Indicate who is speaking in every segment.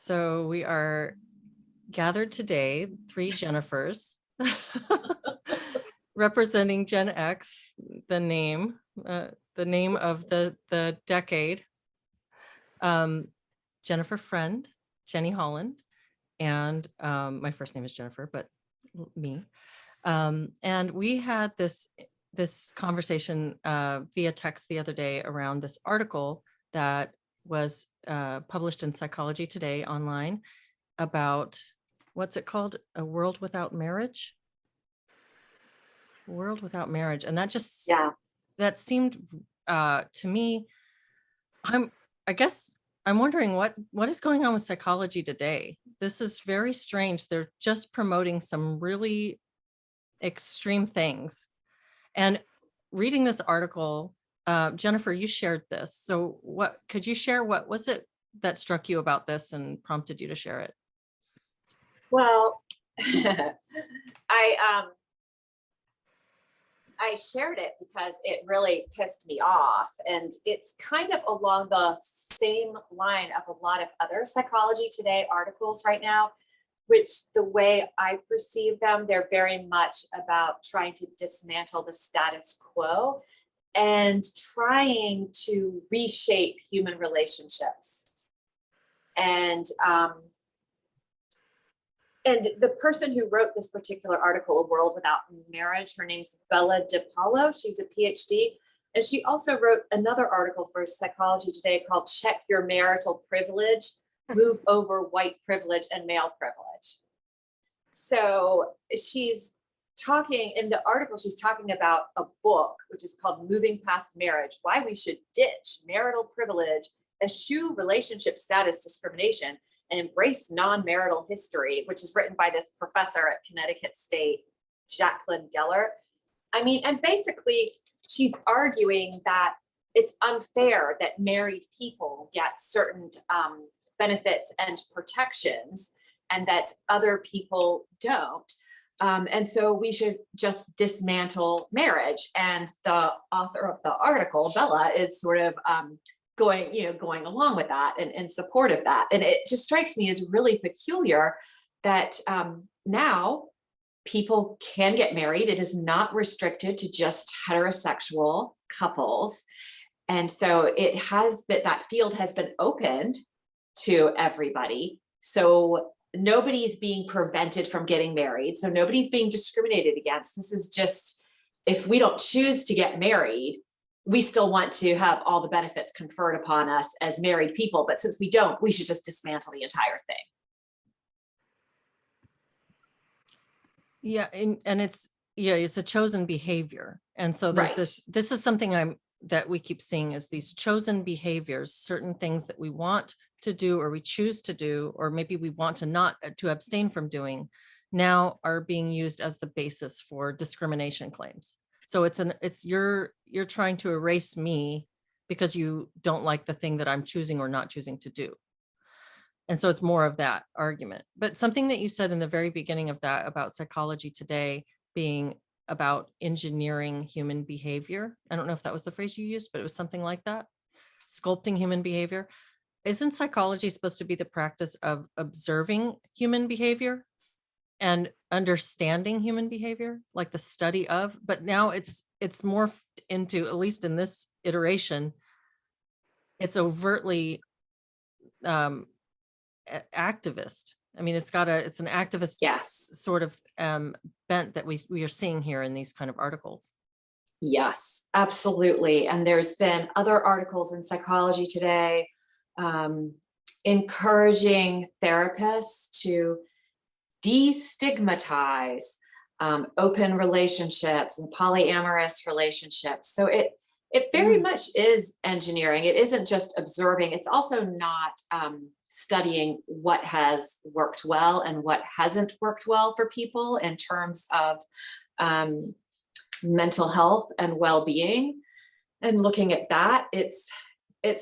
Speaker 1: So we are gathered today, three Jennifers, representing Gen X, the name of the decade. Jennifer Friend, Jenny Holland, and my first name is Jennifer, but me. And we had this conversation via text the other day around this article that was published in Psychology Today online about, what's it called? A World Without Marriage? World Without Marriage. And that just, that seemed to me, I guess I'm wondering what is going on with Psychology Today. This is very strange. They're just promoting some really extreme things. And reading this article, Jennifer, you shared this. So what could you share? What was it that struck you about this and prompted you to share it?
Speaker 2: Well, I shared it because it really pissed me off. And it's kind of along the same line of a lot of other Psychology Today articles right now, which the way I perceive them, they're very much about trying to dismantle the status quo and trying to reshape human relationships. And the person who wrote this particular article, A World Without Marriage, her name's Bella DiPaolo. She's a PhD. And she also wrote another article for Psychology Today called Check Your Marital Privilege, Move Over White Privilege and Male Privilege. So she's talking, in the article, she's talking about a book, which is called Moving Past Marriage, Why We Should Ditch Marital Privilege, Eschew Relationship Status Discrimination, and Embrace Non-Marital History, which is written by this professor at Connecticut State, Jacqueline Geller. I mean, and basically she's arguing that it's unfair that married people get certain benefits and protections and that other people don't. And so we should just dismantle marriage. And the author of the article, Bella, is sort of going along with that and in support of that. And it just strikes me as really peculiar that now people can get married. It is not restricted to just heterosexual couples. And so that field has been opened to everybody. So nobody's being prevented from getting married. So nobody's being discriminated against. This is just, if we don't choose to get married, we still want to have all the benefits conferred upon us as married people. But since we don't, we should just dismantle the entire thing.
Speaker 1: Yeah. And it's a chosen behavior. And so there's this is something that we keep seeing is these chosen behaviors, certain things that we want to do, or we choose to do, or maybe we want to abstain from doing, now are being used as the basis for discrimination claims. So you're trying to erase me because you don't like the thing that I'm choosing or not choosing to do. And so it's more of that argument. But something that you said in the very beginning of that about Psychology Today being about engineering human behavior. I don't know if that was the phrase you used, but it was something like that. Sculpting human behavior. Isn't psychology supposed to be the practice of observing human behavior and understanding human behavior, like the study of? But now it's morphed into, at least in this iteration, it's overtly activist. I mean, it's an activist sort of bent that we are seeing here in these kind of articles.
Speaker 2: Yes, absolutely. And there's been other articles in Psychology Today encouraging therapists to destigmatize open relationships and polyamorous relationships. So it very much is engineering. It isn't just observing. It's also not studying what has worked well and what hasn't worked well for people in terms of mental health and well-being. And looking at that, it's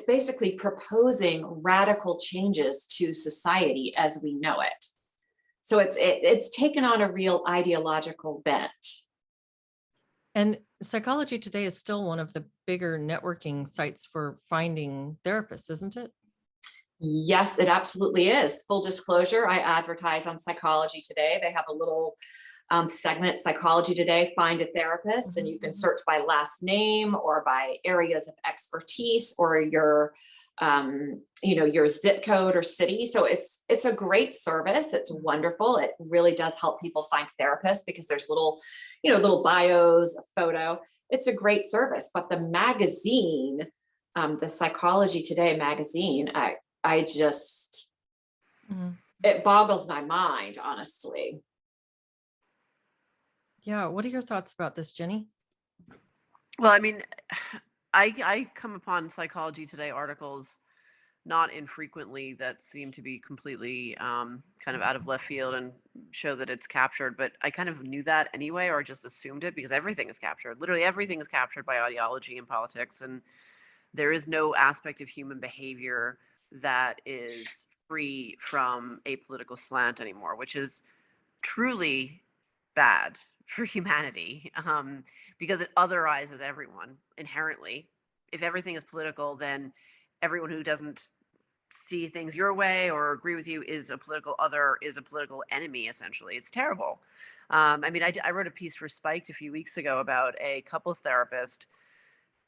Speaker 2: basically proposing radical changes to society as we know it. So it's taken on a real ideological bent.
Speaker 1: And Psychology Today is still one of the bigger networking sites for finding therapists, isn't it?
Speaker 2: Yes, it absolutely is. Full disclosure, I advertise on Psychology Today. They have a little segment, Psychology Today, find a therapist, and you can search by last name or by areas of expertise or your your zip code or city. So it's a great service. It's wonderful. It really does help people find therapists because there's little bios, a photo. It's a great service. But the magazine, the Psychology Today magazine, I just,
Speaker 1: Mhm.
Speaker 2: it boggles my mind, honestly.
Speaker 1: Yeah. What are your thoughts about this, Jenny?
Speaker 3: Well, I mean, I come upon Psychology Today articles not infrequently that seem to be completely kind of out of left field and show that it's captured, but I kind of knew that anyway, or just assumed it because everything is captured. Literally everything is captured by ideology and politics, and there is no aspect of human behavior that is free from a political slant anymore, which is truly bad for humanity, because it otherizes everyone inherently. If everything is political, then everyone who doesn't see things your way or agree with you is a political other, is a political enemy, essentially. It's terrible. I mean, I wrote a piece for Spiked a few weeks ago about a couples therapist.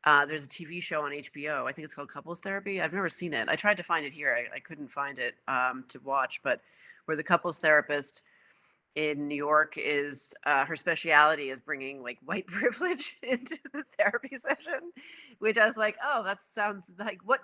Speaker 3: There's a TV show on HBO. I think it's called Couples Therapy. I've never seen it. I tried to find it here. I couldn't find it to watch, but where the couples therapist in New York is her speciality is bringing like white privilege into the therapy session, which I was like, oh, that sounds like what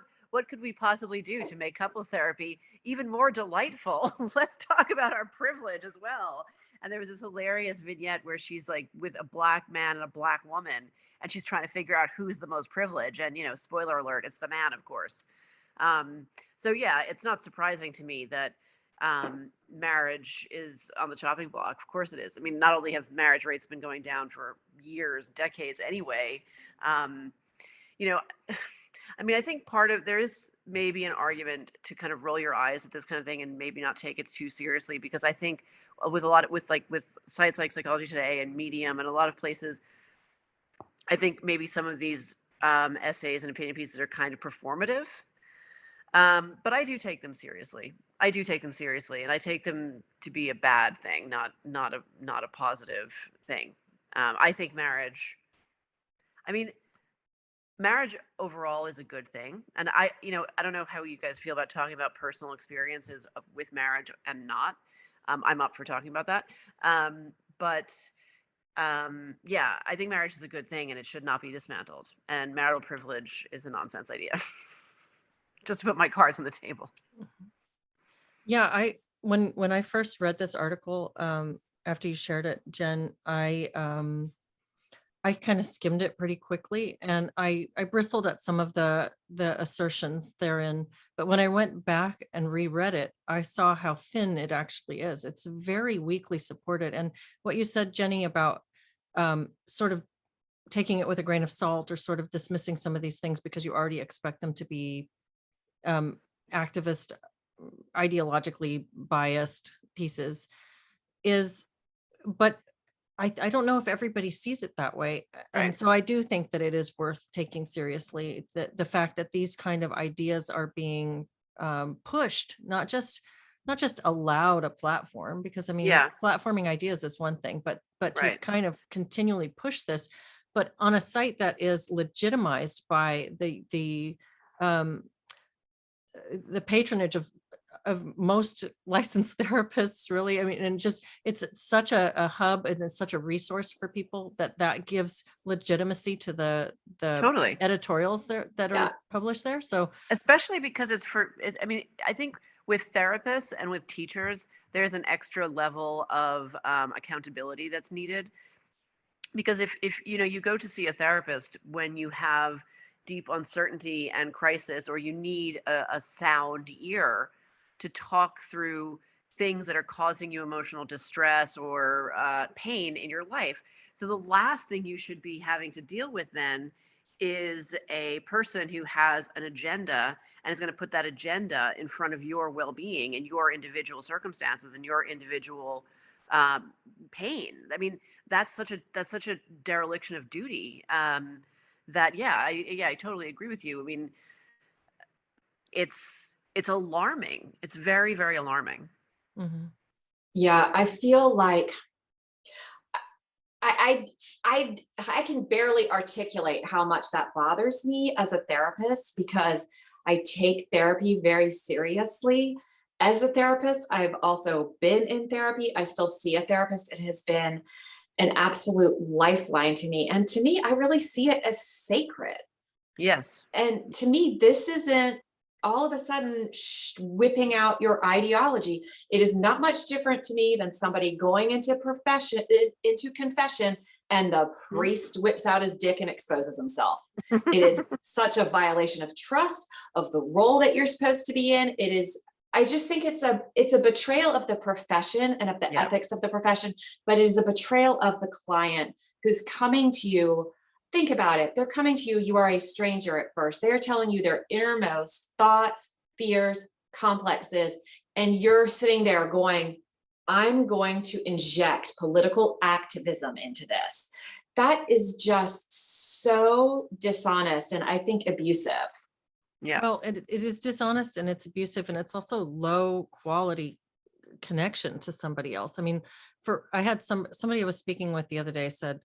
Speaker 3: could we possibly do to make couples therapy even more delightful? Let's talk about our privilege as well. And there was this hilarious vignette where she's like with a black man and a black woman, and she's trying to figure out who's the most privileged. And spoiler alert, it's the man, of course. So yeah, it's not surprising to me that marriage is on the chopping block. Of course it is. I mean, not only have marriage rates been going down for years, decades anyway, you know, I mean, I think there is maybe an argument to kind of roll your eyes at this kind of thing and maybe not take it too seriously, because I think with sites like Psychology Today and Medium and a lot of places, I think maybe some of these essays and opinion pieces are kind of performative. But I do take them seriously. I do take them seriously, and I take them to be a bad thing, not a positive thing. I think marriage. I mean, marriage overall is a good thing, and I don't know how you guys feel about talking about personal experiences with marriage and not. I'm up for talking about that. But yeah, I think marriage is a good thing, and it should not be dismantled. And marital privilege is a nonsense idea. Just to put my cards on the table.
Speaker 1: Yeah, when I first read this article, after you shared it, Jen, I kind of skimmed it pretty quickly, and I bristled at some of the assertions therein. But when I went back and reread it, I saw how thin it actually is. It's very weakly supported. And what you said, Jenny, about sort of taking it with a grain of salt or sort of dismissing some of these things because you already expect them to be activist, ideologically biased pieces but I don't know if everybody sees it that way. And
Speaker 3: Right.
Speaker 1: so I do think that it is worth taking seriously, the fact that these kind of ideas are being pushed, not just allowed a platform, because I mean,
Speaker 3: Yeah.
Speaker 1: platforming ideas is one thing, but to
Speaker 3: Right.
Speaker 1: kind of continually push this, but on a site that is legitimized by um the patronage of most licensed therapists, really. I mean, and just it's such a hub, and it's such a resource for people that gives legitimacy to the
Speaker 3: Totally.
Speaker 1: editorials there that
Speaker 2: Yeah.
Speaker 1: are published there. So
Speaker 3: Especially because I mean, I think with therapists and with teachers, there's an extra level of accountability that's needed. Because if you go to see a therapist when you have deep uncertainty and crisis, or you need a sound ear to talk through things that are causing you emotional distress or pain in your life. So the last thing you should be having to deal with then is a person who has an agenda and is going to put that agenda in front of your well-being and your individual circumstances and your individual pain. I mean, that's such a dereliction of duty. That I totally agree with you. I mean, it's it's alarming. It's very, very alarming.
Speaker 1: Mhm.
Speaker 2: Yeah, I feel like I can barely articulate how much that bothers me as a therapist, because I take therapy very seriously. As a therapist, I've also been in therapy. I still see a therapist. It has been an absolute lifeline to me. And to me, I really see it as sacred.
Speaker 3: Yes.
Speaker 2: And to me, this isn't all of a sudden whipping out your ideology. It is not much different to me than somebody going into confession, and the
Speaker 3: Mhm.
Speaker 2: priest whips out his dick and exposes himself. It is such a violation of trust, of the role that you're supposed to be in. It is, I just think it's a betrayal of the profession and of the
Speaker 3: Yeah.
Speaker 2: ethics of the profession, but it is a betrayal of the client who's coming to you. Think about it. They're coming to you. You are a stranger at first. They're telling you their innermost thoughts, fears, complexes. And you're sitting there going, I'm going to inject political activism into this. That is just so dishonest and I think abusive.
Speaker 3: Yeah.
Speaker 1: Well, it is dishonest and it's abusive and it's also low quality connection to somebody else. I mean, I had somebody I was speaking with the other day said,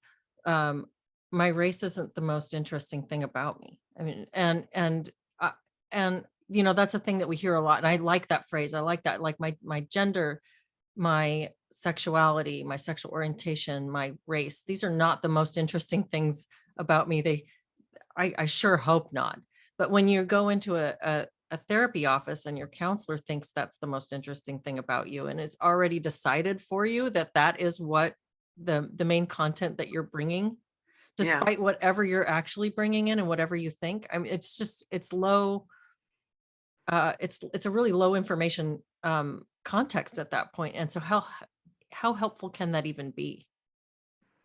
Speaker 1: um, my race isn't the most interesting thing about me. I mean, and that's a thing that we hear a lot. And I like that phrase. I like that. Like my gender, my sexuality, my sexual orientation, my race. These are not the most interesting things about me. I sure hope not. But when you go into a therapy office and your counselor thinks that's the most interesting thing about you and it's already decided for you that that is what the main content that you're bringing,
Speaker 3: Yeah.
Speaker 1: despite whatever you're actually bringing in and whatever you think. I mean, it's low. It's a really low information context at that point. And so how helpful can that even be?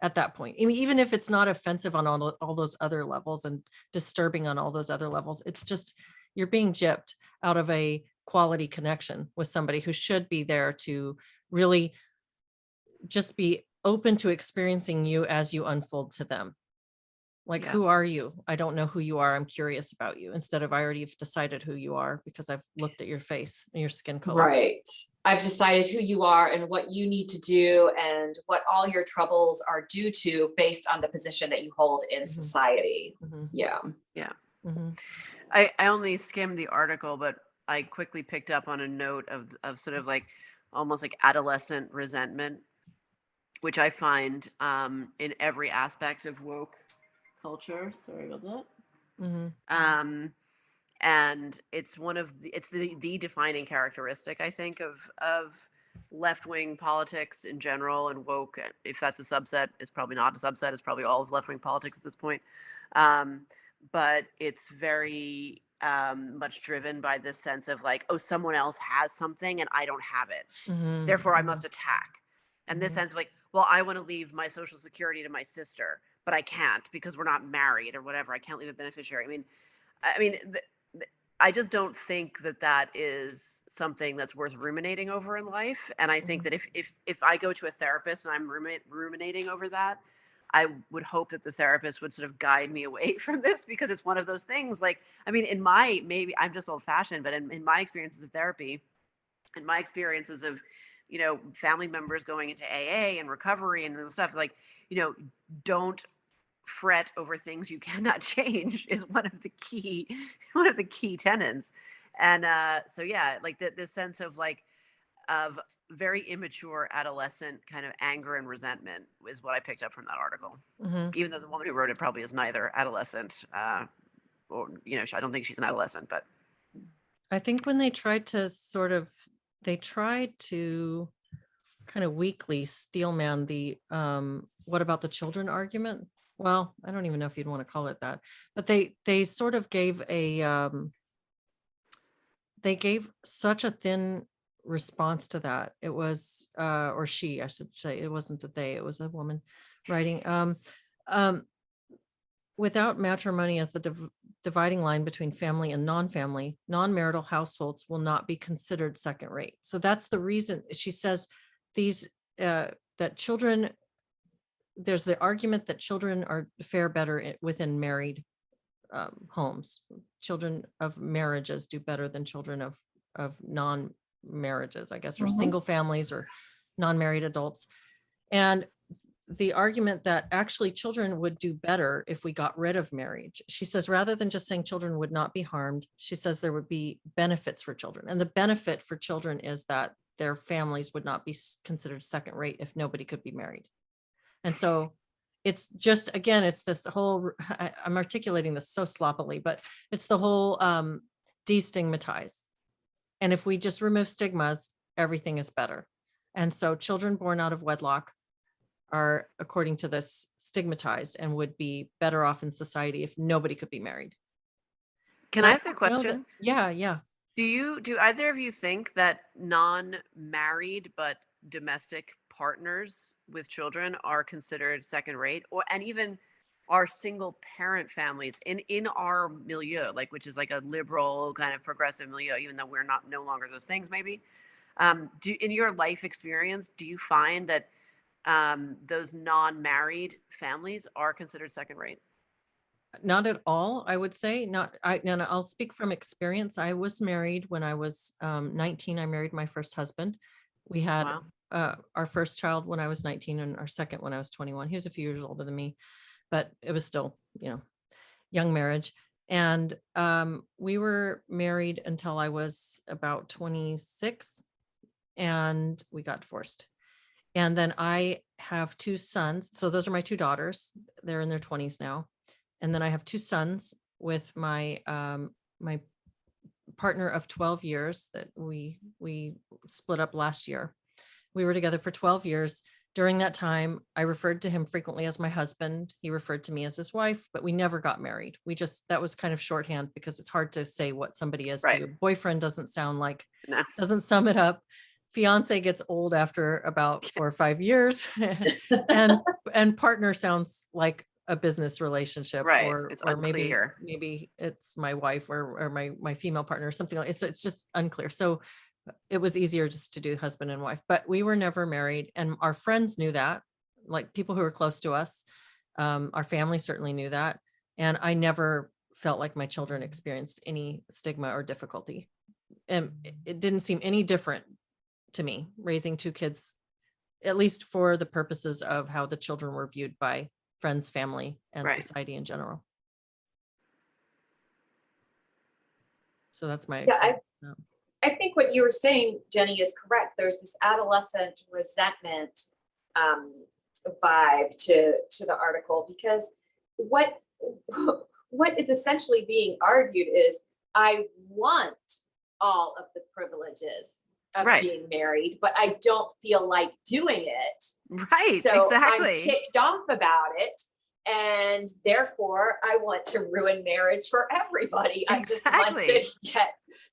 Speaker 1: At that point, I mean, even if it's not offensive on all those other levels and disturbing on all those other levels, it's just you're being gypped out of a quality connection with somebody who should be there to really just be open to experiencing you as you unfold to them. Like,
Speaker 3: Yeah.
Speaker 1: who are you? I don't know who you are. I'm curious about you. Instead of I already have decided who you are because I've looked at your face and your skin color.
Speaker 2: Right. I've decided who you are and what you need to do and what all your troubles are due to based on the position that you hold in
Speaker 1: Mhm.
Speaker 2: society.
Speaker 1: Mhm.
Speaker 2: Yeah.
Speaker 3: Yeah.
Speaker 1: Mhm.
Speaker 3: I only skimmed the article, but I quickly picked up on a note of sort of like almost like adolescent resentment, which I find in every aspect of woke culture. Sorry about that.
Speaker 1: Mhm.
Speaker 3: And it's the defining characteristic, I think, of left-wing politics in general, and woke, if that's a subset, is probably not a subset, it's probably all of left-wing politics at this point. um, but it's very much driven by this sense of like, oh, someone else has something and I don't have it,
Speaker 1: Mhm.
Speaker 3: therefore I
Speaker 1: Mhm.
Speaker 3: must attack. And this
Speaker 1: Mhm.
Speaker 3: sense of like, well, I want to leave my social security to my sister, but I can't because we're not married or whatever. I can't leave a beneficiary. I mean, I just don't think that that is something that's worth ruminating over in life. And I think
Speaker 1: Mhm.
Speaker 3: that if I go to a therapist and I'm ruminating over that, I would hope that the therapist would sort of guide me away from this, because it's one of those things. Like, I mean, maybe I'm just old fashioned, but in my experiences of therapy and my experiences of, family members going into AA and recovery and stuff, like, don't fret over things you cannot change is one of the key tenets. And so yeah, like the sense of like of very immature adolescent kind of anger and resentment is what I picked up from that article,
Speaker 1: Mhm.
Speaker 3: even though the woman who wrote it probably is neither adolescent, or I don't think she's an adolescent, but
Speaker 1: I think when they tried to kind of weakly steelman the what about the children argument. Well, I don't even know if you'd want to call it that, but they sort of gave they gave such a thin response to that. It was or she, I should say, it wasn't a they, it was a woman writing. Um Without matrimony as the dividing line between family and non-family, non-marital households will not be considered second rate. So that's the reason she says these that children, there's the argument that children are fare better within married homes. Children of marriages do better than children of of non-marriages, I guess, or
Speaker 2: Mhm.
Speaker 1: single families or non-married adults. And the argument that actually children would do better if we got rid of marriage. She says, rather than just saying children would not be harmed, she says there would be benefits for children. And the benefit for children is that their families would not be considered second rate if nobody could be married. And so it's just, again, it's this whole, I'm articulating this so sloppily, but it's the whole destigmatize. And if we just remove stigmas, everything is better. And so children born out of wedlock are, according to this, stigmatized and would be better off in society if nobody could be married.
Speaker 3: Can
Speaker 1: And
Speaker 3: I ask a
Speaker 1: don't know that-
Speaker 3: question?
Speaker 1: Yeah.
Speaker 3: Do either of you think that non-married but domestic partners with children are considered second rate, or and even our single parent families in our milieu, like, which is like a liberal kind of progressive milieu, even though we're not no longer those things maybe? In your life experience, do you find that those non-married families are considered second rate?
Speaker 1: Not at all, I would say. Not, no, I'll speak from experience. I was married when I was 19. I married my first husband. We had
Speaker 3: Wow.
Speaker 1: our first child when I was 19 and our second when I was 21. He was a few years older than me, but it was still, young marriage. And we were married until I was about 26 and we got divorced. And then I have two sons. So those are my two daughters. They're in their 20s now. And then I have two sons with my my partner of 12 years that we split up last year. We were together for 12 years. During that time, I referred to him frequently as my husband. He referred to me as his wife, but we never got married. That was kind of shorthand because it's hard to say what somebody is to you. Boyfriend doesn't sound like, doesn't sum it up. Fiance gets old after about 4 or 5 years. and partner sounds like a business relationship, or
Speaker 3: It's
Speaker 1: or maybe
Speaker 3: unclear.
Speaker 1: it's my wife or my female partner or something like it's just unclear. So it was easier just to do husband and wife, but we were never married. And our friends knew that, like people who were close to us. Our family certainly knew that. And I never felt like my children experienced any stigma or difficulty. And it didn't seem any different to me raising two kids, at least for the purposes of how the children were viewed by friends, family, and society in general. So that's my experience.
Speaker 2: I think what you were saying, Jenny, is correct. There's this adolescent resentment vibe to the article, because what is essentially being argued is, I want all of the privileges of being married, but I don't feel like doing it.
Speaker 3: Right.
Speaker 2: So
Speaker 3: exactly.
Speaker 2: I'm ticked off about it. And therefore I want to ruin marriage for everybody. I just want to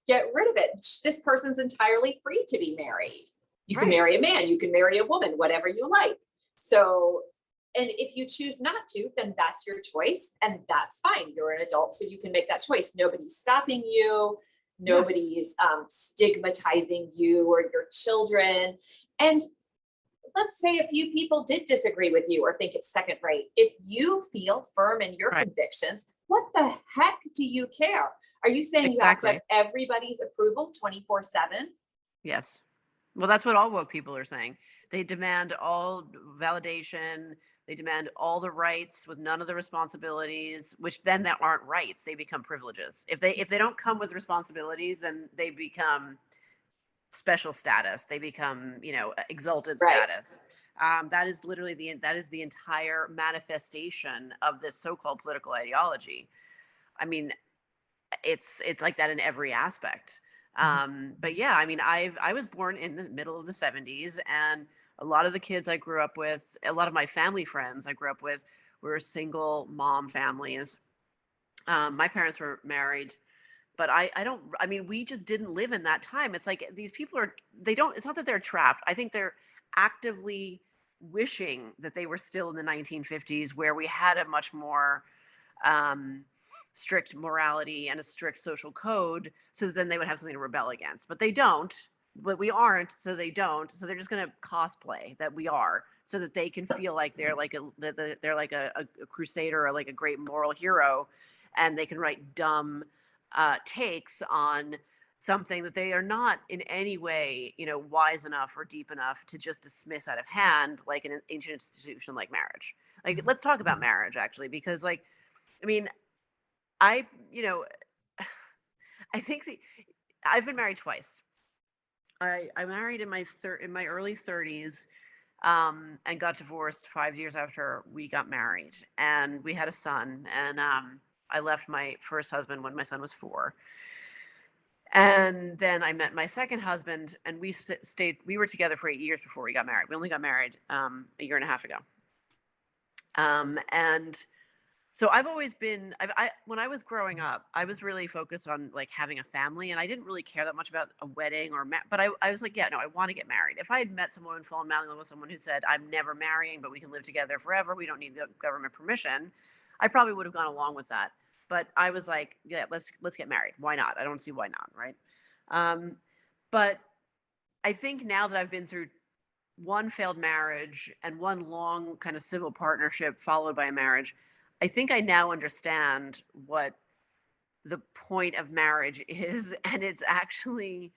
Speaker 2: get rid of it. This person's entirely free to be married. You can marry a man, you can marry a woman, whatever you like. So, and if you choose not to, then that's your choice and that's fine. You're an adult, so you can make that choice. Nobody's stopping you. Nobody's stigmatizing you or your children. And let's say a few people did disagree with you or think it's second rate. If you feel firm in your convictions, what the heck do you care? Are you saying you have to have everybody's approval 24/7?
Speaker 3: Yes. Well, that's what all woke people are saying. They demand all validation. They demand all the rights with none of the responsibilities, which then that aren't rights. They become privileges. If they don't come with responsibilities, then they become special status. They become, exalted status. That is literally the entire manifestation of this so-called political ideology. I mean, it's like that in every aspect. But yeah, I mean, I was born in the middle of the 70s, and a lot of the kids I grew up with, a lot of my family friends I grew up with, were single mom families. My parents were married, but I mean, we just didn't live in that time. It's like these people it's not that they're trapped. I think they're actively wishing that they were still in the 1950s, where we had a much more strict morality and a strict social code, so that then they would have something to rebel against. But they don't. But we aren't, so they don't. So they're just going to cosplay that we are, so that they can feel like they're like a crusader or like a great moral hero, and they can write dumb takes on something that they are not in any way, wise enough or deep enough to just dismiss out of hand, like an ancient institution like marriage. Like, let's talk about marriage actually, because like, I mean, I, I think I've been married twice. I married in my early 30s, and got divorced 5 years after we got married, and we had a son. And I left my first husband when my son was 4, and then I met my second husband, and we stayed. We were together for 8 years before we got married. We only got married a year and a half ago, and so I've always been, when I was growing up, I was really focused on like having a family, and I didn't really care that much about a wedding but I was like, yeah, no, I want to get married. If I had met someone and fallen madly in love with someone who said, I'm never marrying, but we can live together forever, we don't need government permission, I probably would have gone along with that. But I was like, yeah, let's get married. Why not? I don't see why not, right? But I think now that I've been through one failed marriage and one long kind of civil partnership followed by a marriage, I think I now understand what the point of marriage is, and it's actually,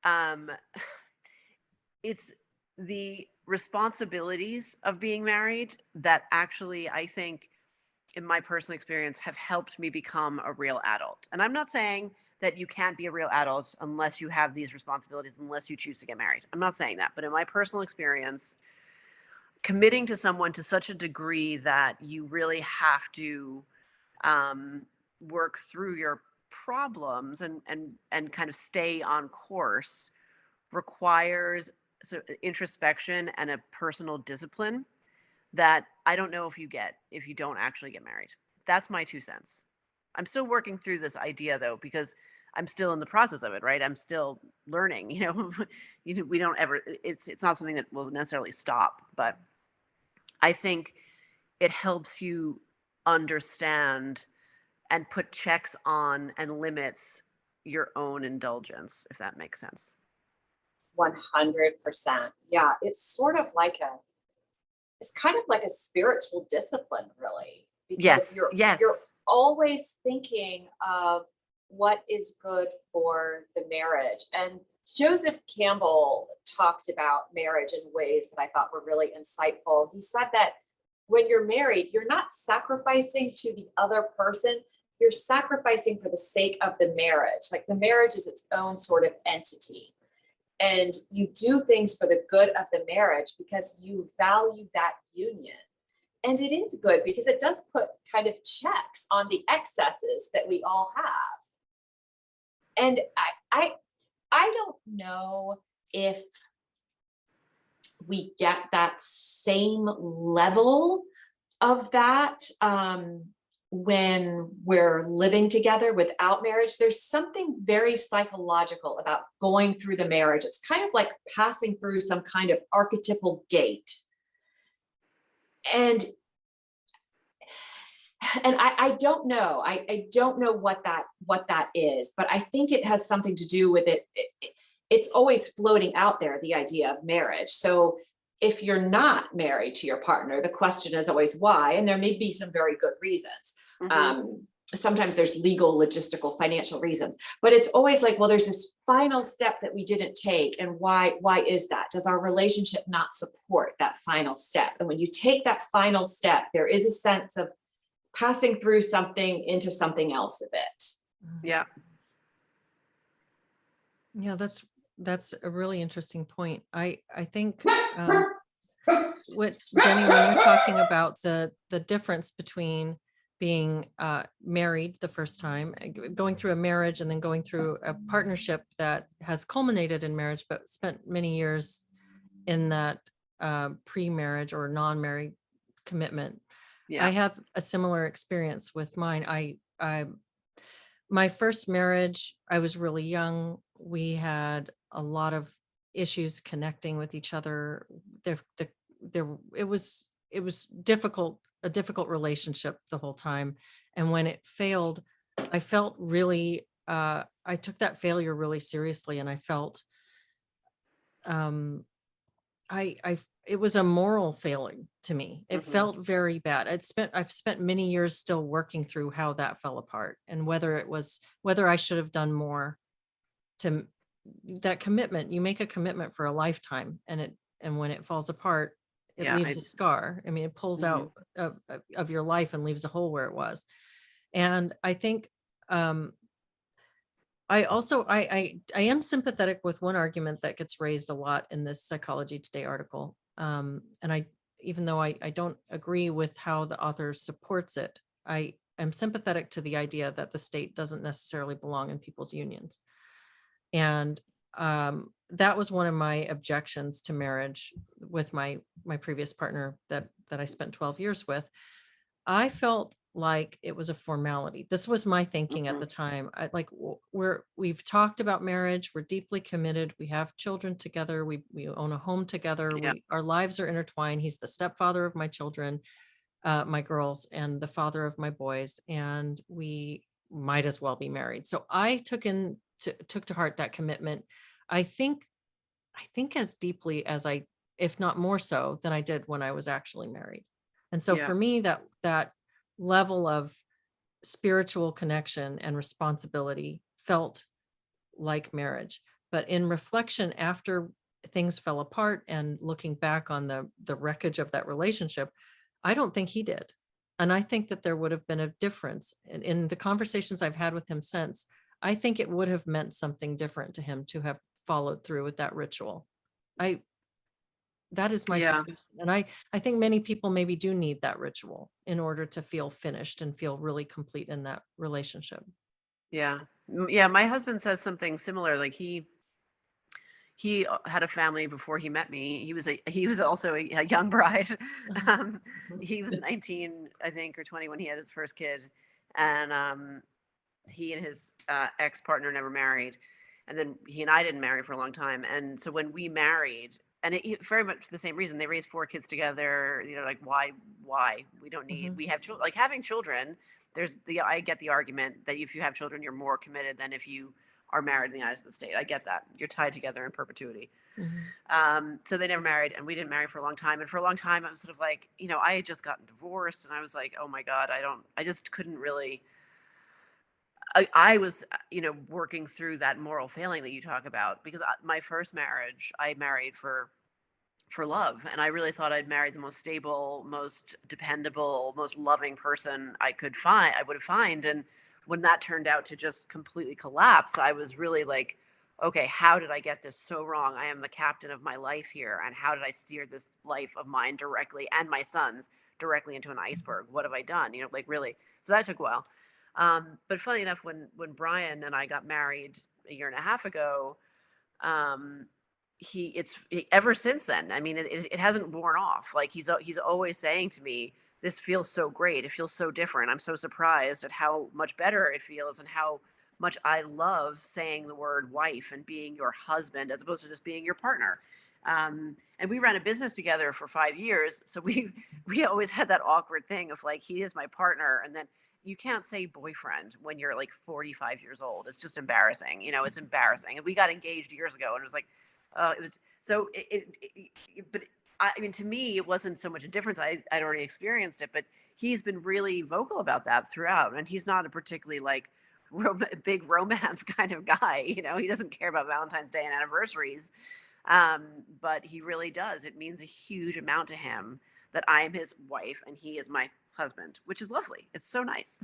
Speaker 3: um, it's the responsibilities of being married that actually, I think, in my personal experience, have helped me become a real adult. And I'm not saying that you can't be a real adult unless you have these responsibilities, unless you choose to get married. I'm not saying that, but in my personal experience, committing to someone to such a degree that you really have to work through your problems and kind of stay on course requires introspection and a personal discipline that I don't know if you get if you don't actually get married. That's my 2 cents. I'm still working through this idea though, because I'm still in the process of it, right? I'm still learning, we don't ever, it's not something that will necessarily stop, but I think it helps you understand and put checks on and limits your own indulgence, if that makes sense.
Speaker 2: 100%. Yeah, it's kind of like a spiritual discipline, really, because
Speaker 3: Yes.
Speaker 2: you're always thinking of what is good for the marriage. And Joseph Campbell talked about marriage in ways that I thought were really insightful. He said that when you're married, you're not sacrificing to the other person, you're sacrificing for the sake of the marriage. Like the marriage is its own sort of entity. And you do things for the good of the marriage because you value that union. And it is good because it does put kind of checks on the excesses that we all have. And I don't know if we get that same level of that when we're living together without marriage. There's something very psychological about going through the marriage. It's kind of like passing through some kind of archetypal gate. And I don't know. I don't know what that is, but I think it has something to do with it. It's always floating out there, the idea of marriage. So if you're not married to your partner, the question is always why, and there may be some very good reasons. Mm-hmm. Sometimes there's legal, logistical, financial reasons, but it's always like, well, there's this final step that we didn't take. And why is that? Does our relationship not support that final step? And when you take that final step, there is a sense of passing through something into something else a bit.
Speaker 3: Yeah.
Speaker 1: Yeah, that's a really interesting point. I think what Jenny, when you're talking about the difference between being married the first time, going through a marriage, and then going through a partnership that has culminated in marriage, but spent many years in that pre-marriage or non-married commitment. Yeah. I have a similar experience with mine. My first marriage, I was really young. We had a lot of issues connecting with each other. It was difficult, a difficult relationship the whole time. And when it failed, I felt really, I took that failure really seriously. And I felt, it was a moral failing to me. It mm-hmm. felt very bad. I've spent many years still working through how that fell apart and whether I should have done more to that commitment, you make a commitment for a lifetime, and when it falls apart, it
Speaker 3: Yeah.
Speaker 1: leaves a scar. I mean, it pulls
Speaker 3: Mhm.
Speaker 1: out of your life and leaves a hole where it was. And I think, I also, I am sympathetic with one argument that gets raised a lot in this Psychology Today article. And even though I don't agree with how the author supports it, I am sympathetic to the idea that the state doesn't necessarily belong in people's unions. And that was one of my objections to marriage with my previous partner that I spent 12 years with. I felt like it was a formality. This was my thinking at the
Speaker 3: Mhm.
Speaker 1: time. We've talked about marriage, we're deeply committed, we have children together, we own a home together,
Speaker 3: Yeah.
Speaker 1: our lives are intertwined. He's the stepfather of my children, my girls, and the father of my boys, and we might as well be married. So I took to heart that commitment. I think I think as deeply as if not more so than I did when I was actually married. And so
Speaker 3: Yeah.
Speaker 1: for me, that level of spiritual connection and responsibility felt like marriage. But in reflection, after things fell apart and looking back on the wreckage of that relationship, I don't think he did. And I think that there would have been a difference in the conversations I've had with him since. I think it would have meant something different to him to have followed through with that ritual. I That is my
Speaker 3: Yeah.
Speaker 1: suspicion. And I think many people maybe do need that ritual in order to feel finished and feel really complete in that relationship.
Speaker 3: Yeah. Yeah, my husband says something similar. Like he had a family before he met me. He was also a young bride. Um, he was 19, I think, or 20 when he had his first kid, and he and his ex partner never married, and then he and I didn't marry for a long time. And so when we married, and very much for the same reason, they raised 4 kids together. You know, like why we don't need
Speaker 1: Mhm,
Speaker 3: we have children, like having children. I get the argument that if you have children, you're more committed than if you are married in the eyes of the state. I get that. You're tied together in perpetuity.
Speaker 1: mhm,
Speaker 3: So they never married, and we didn't marry for a long time. And for a long time, I was sort of like, I had just gotten divorced, and I was like, oh my God, I just couldn't really. I was, working through that moral failing that you talk about, because my first marriage, I married for love, and I really thought I'd married the most stable, most dependable, most loving person I would have find. And when that turned out to just completely collapse, I was really like, okay, how did I get this so wrong? I am the captain of my life here, and how did I steer this life of mine directly, and my son's, directly into an iceberg? What have I done? Like, really. So that took a while. But funny enough, when Brian and I got married a year and a half ago, um, ever since then. I mean, it hasn't worn off. Like, he's always saying to me, "This feels so great. It feels so different. I'm so surprised at how much better it feels, and how much I love saying the word wife and being your husband as opposed to just being your partner." And we ran a business together for 5 years, so we always had that awkward thing of like, he is my partner, and then you can't say boyfriend when you're like 45 years old. It's just embarrassing. It's embarrassing. And we got engaged years ago, and it was like, it was so but I mean, to me, it wasn't so much a difference. I'd already experienced it, but he's been really vocal about that throughout. And he's not a particularly like big romance kind of guy. He doesn't care about Valentine's Day and anniversaries. But he really does. It means a huge amount to him that I am his wife and he is my husband, which is lovely. It's so nice.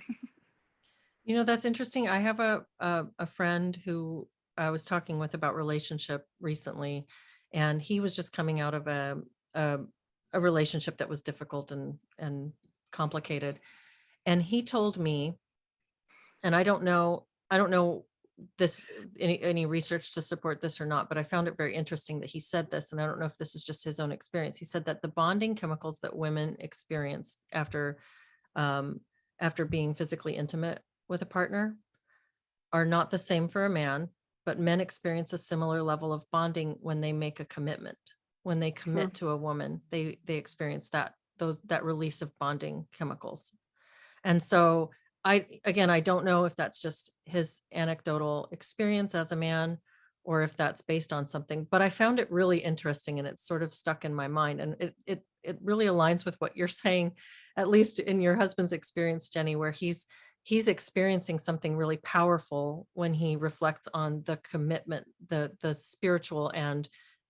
Speaker 1: That's interesting. I have a friend who I was talking with about relationship recently, and he was just coming out of a, a relationship that was difficult and complicated. And he told me, and I don't know this any research to support this or not, but I found it very interesting that he said this, and I don't know if this is just his own experience. He said that the bonding chemicals that women experience um, after being physically intimate with a partner are not the same for a man, but men experience a similar level of bonding when they make a commitment. When they
Speaker 3: Hmm.
Speaker 1: commit to a woman, they experience that release of bonding chemicals. And so I don't know if that's just his anecdotal experience as a man or if that's based on something, but I found it really interesting and it's sort of stuck in my mind. And it really aligns with what you're saying, at least in your husband's experience, Jenny, where he's he's experiencing something really powerful when he reflects on the commitment, the spiritual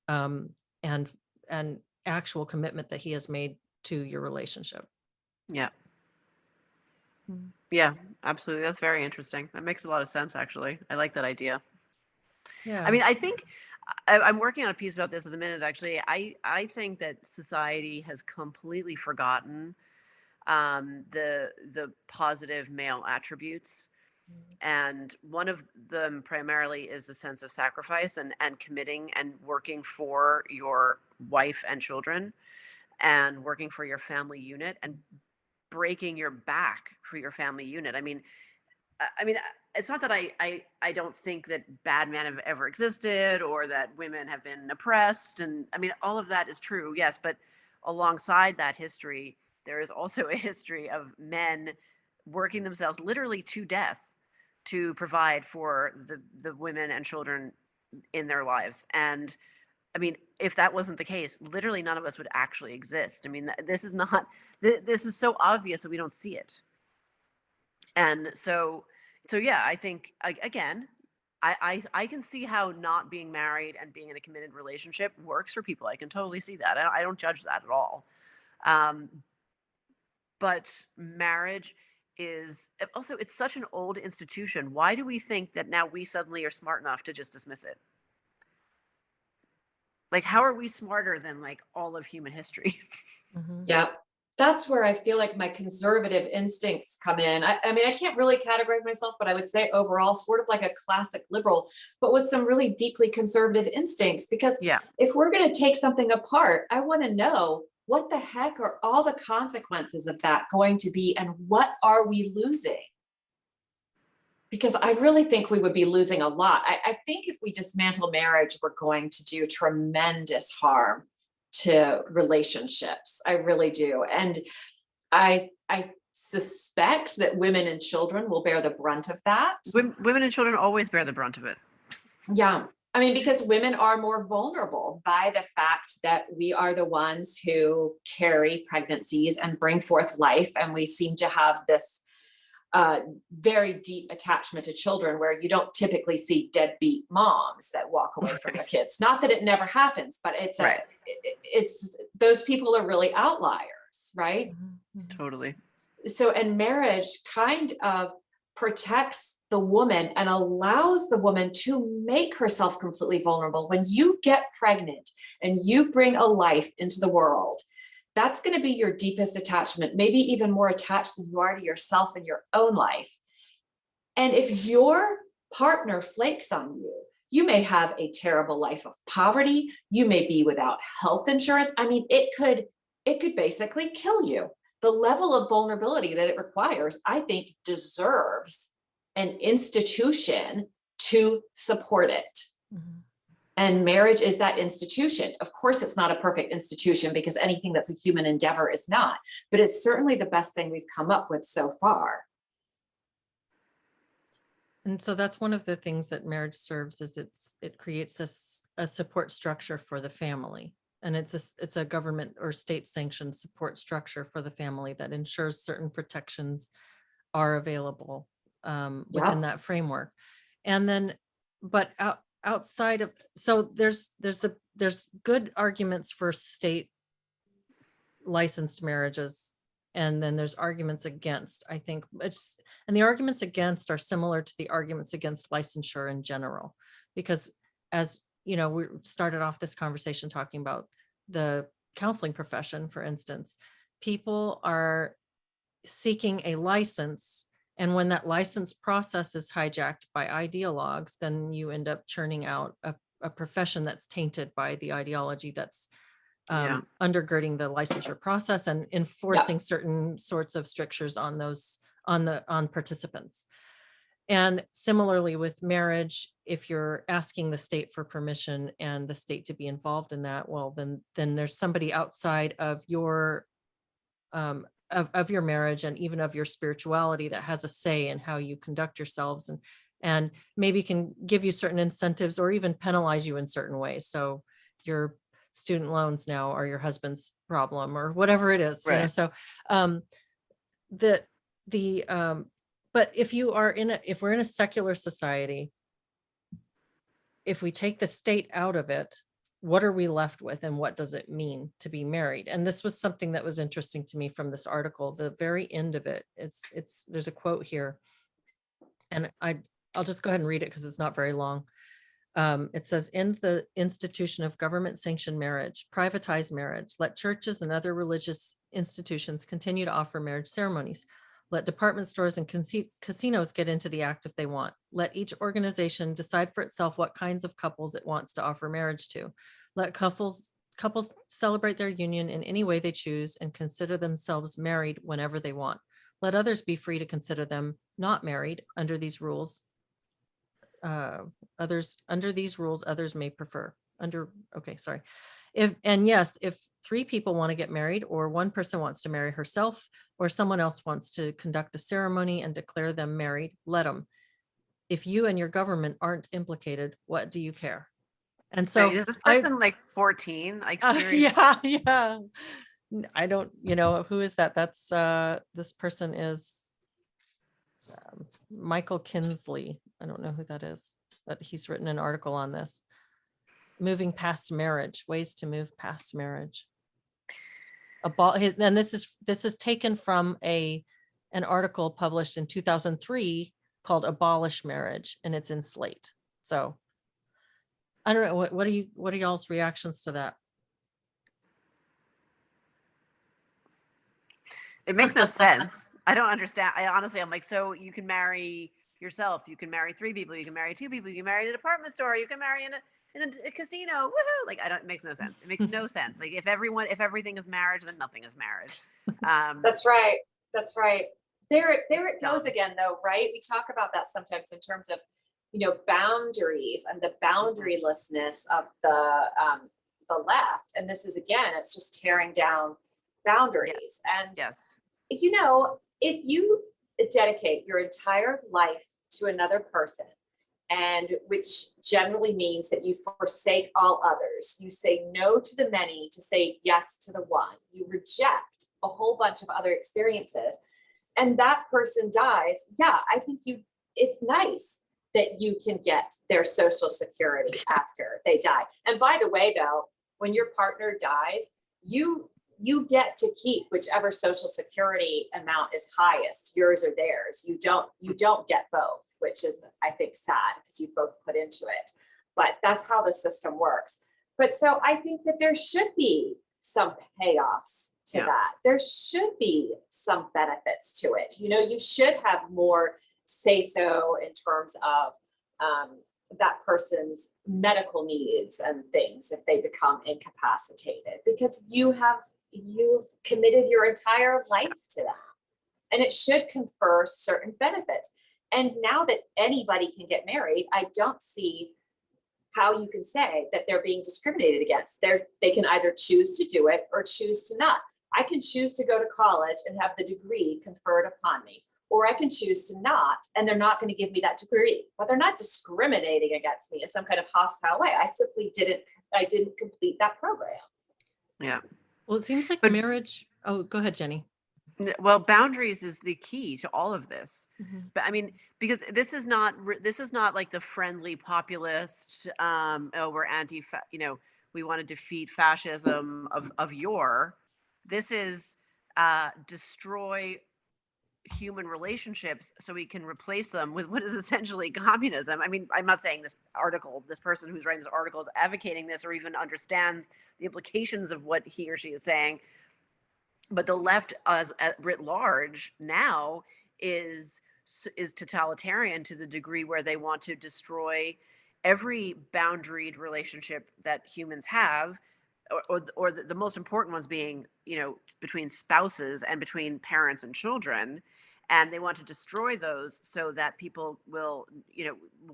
Speaker 1: um, and and actual commitment that he has made to your relationship.
Speaker 3: Yeah.
Speaker 1: Mm.
Speaker 3: Yeah, absolutely. That's very interesting. That makes a lot of sense, actually. I like that idea. I
Speaker 1: Yeah.
Speaker 3: mean, I think I'm working on a piece about this at the minute, actually. I think that society has completely forgotten the positive male attributes. And one of them primarily is the sense of sacrifice and committing and working for your wife and children and working for your family unit and breaking your back for your family unit. I mean, it's not that I don't think that bad men have ever existed or that women have been oppressed. And I mean, all of that is true, yes. But alongside that history, there is also a history of men working themselves literally to death to provide for the women and children in their lives. And I mean, if that wasn't the case, literally none of us would actually exist. I mean, this is not, this is so obvious that we don't see it. And so yeah, I think again, I can see how not being married and being in a committed relationship works for people. I can totally see that. I don't judge that at all. Um, but marriage is also, it's such an old institution. Why do we think that now we suddenly are smart enough to just dismiss it? Like, how are we smarter than like all of human history?
Speaker 1: Mhm.
Speaker 2: Yeah, that's where I feel like my conservative instincts come in. I mean, I can't really categorize myself, but I would say overall, sort of like a classic liberal, but with some really deeply conservative instincts. Because
Speaker 3: Yeah.
Speaker 2: if we're going to take something apart, I want to know what the heck are all the consequences of that going to be, and what are we losing? Because I really think we would be losing a lot. I think if we dismantle marriage, we're going to do tremendous harm to relationships. I really do. And I suspect that women and children will bear the brunt of that.
Speaker 3: Women and children always bear the brunt of it.
Speaker 2: Yeah. I mean, because women are more vulnerable by the fact that we are the ones who carry pregnancies and bring forth life. And we seem to have this very deep attachment to children, where you don't typically see deadbeat moms that walk away from their kids. Not that it never happens, but
Speaker 3: Right.
Speaker 2: it's those people are really outliers, right?
Speaker 1: Mhm. Mhm.
Speaker 3: Totally.
Speaker 2: So, and marriage kind of protects the woman and allows the woman to make herself completely vulnerable. When you get pregnant and you bring a life into the world, that's going to be your deepest attachment, maybe even more attached than you are to yourself and your own life. And if your partner flakes on you, you may have a terrible life of poverty. You may be without health insurance. I mean, it could basically kill you. The level of vulnerability that it requires, I think, deserves an institution to support it.
Speaker 1: Mhm.
Speaker 2: And marriage is that institution. Of course, it's not a perfect institution, because anything that's a human endeavor is not, but it's certainly the best thing we've come up with so far.
Speaker 1: And so that's one of the things that marriage serves, is it creates a support structure for the family. And it's a government or state sanctioned support structure for the family that ensures certain protections are available within
Speaker 2: Yeah.
Speaker 1: that framework. And then, but outside of, so there's good arguments for state licensed marriages, and then there's arguments against. I think and the arguments against are similar to the arguments against licensure in general, because as you know, we started off this conversation talking about the counseling profession, for instance. People are seeking a license, and when that license process is hijacked by ideologues, then you end up churning out a profession that's tainted by the ideology that's
Speaker 3: Yeah.
Speaker 1: undergirding the licensure process and enforcing certain sorts of strictures on those on participants. And similarly with marriage, if you're asking the state for permission and the state to be involved in that, well, then there's somebody outside of your of your marriage and even of your spirituality that has a say in how you conduct yourselves, and maybe can give you certain incentives or even penalize you in certain ways. So your student loans now are your husband's problem or whatever it is, you know.
Speaker 3: Right.
Speaker 1: So the the But if we're in a secular society, if we take the state out of it, what are we left with, and what does it mean to be married? And this was something that was interesting to me from this article. The very end of it, there's a quote here, and I'll just go ahead and read it because it's not very long. It says, "In the institution of government sanctioned marriage, privatize marriage. Let churches and other religious institutions continue to offer marriage ceremonies. Let department stores and casinos get into the act if they want. Let each organization decide for itself what kinds of couples it wants to offer marriage to. Let couples celebrate their union in any way they choose and consider themselves married whenever they want. Let others be free to consider them not married under these rules. Others may prefer." If 3 people want to get married, or one person wants to marry herself, or someone else wants to conduct a ceremony and declare them married, let them. If you and your government aren't implicated, what do you care? And so
Speaker 3: is this person like 14? Like, seriously?
Speaker 1: yeah. I don't, who is that? That's this person is Michael Kinsley. I don't know who that is, but he's written an article on this. Moving past marriage, ways to move past marriage. And this is taken from an article published in 2003 called Abolish Marriage, and it's in Slate. So I don't know, what are y'all's reactions to that?
Speaker 3: It makes no sense. I don't understand. I'm like, so you can marry yourself, you can marry 3 people, you can marry 2 people, you can marry in a department store, you can marry in a casino. Woohoo! Like, it makes no sense. It makes no sense. Like, if everything is marriage, then nothing is marriage.
Speaker 2: That's right. There it goes again, though, right? We talk about that sometimes in terms of, boundaries and the boundarylessness of the left. And this is, again, it's just tearing down boundaries. And
Speaker 3: yes,
Speaker 2: if you dedicate your entire life to another person, and which generally means that you forsake all others, you say no to the many to say yes to the one, you reject a whole bunch of other experiences, and that person dies, I think it's nice that you can get their Social Security after they die. And by the way, though, when your partner dies, you get to keep whichever Social Security amount is highest, yours or theirs. You don't get both, which is, I think, sad because you've both put into it. But that's how the system works. But so I think that there should be some payoffs to that. There should be some benefits to it. You should have more say so in terms of that person's medical needs and things if they become incapacitated, because you've committed your entire life to that, and it should confer certain benefits. And now that anybody can get married, I don't see how you can say that they're being discriminated against. They can either choose to do it or choose to not. I can choose to go to college and have the degree conferred upon me, or I can choose to not, and they're not going to give me that degree. But they're not discriminating against me in some kind of hostile way. I simply didn't complete that program.
Speaker 3: Yeah.
Speaker 1: Well, it seems like marriage. Oh, go ahead, Jenny.
Speaker 3: Well, boundaries is the key to all of this.
Speaker 1: Mm-hmm.
Speaker 3: But I mean, because this is not like the friendly populist, we're we want to defeat fascism of yore. This is destroy human relationships so we can replace them with what is essentially communism. I mean, I'm not saying this person who's writing this article is advocating this or even understands the implications of what he or she is saying. But the left as writ large now is totalitarian to the degree where they want to destroy every boundaried relationship that humans have, or the most important ones being, between spouses and between parents and children. And they want to destroy those so that people will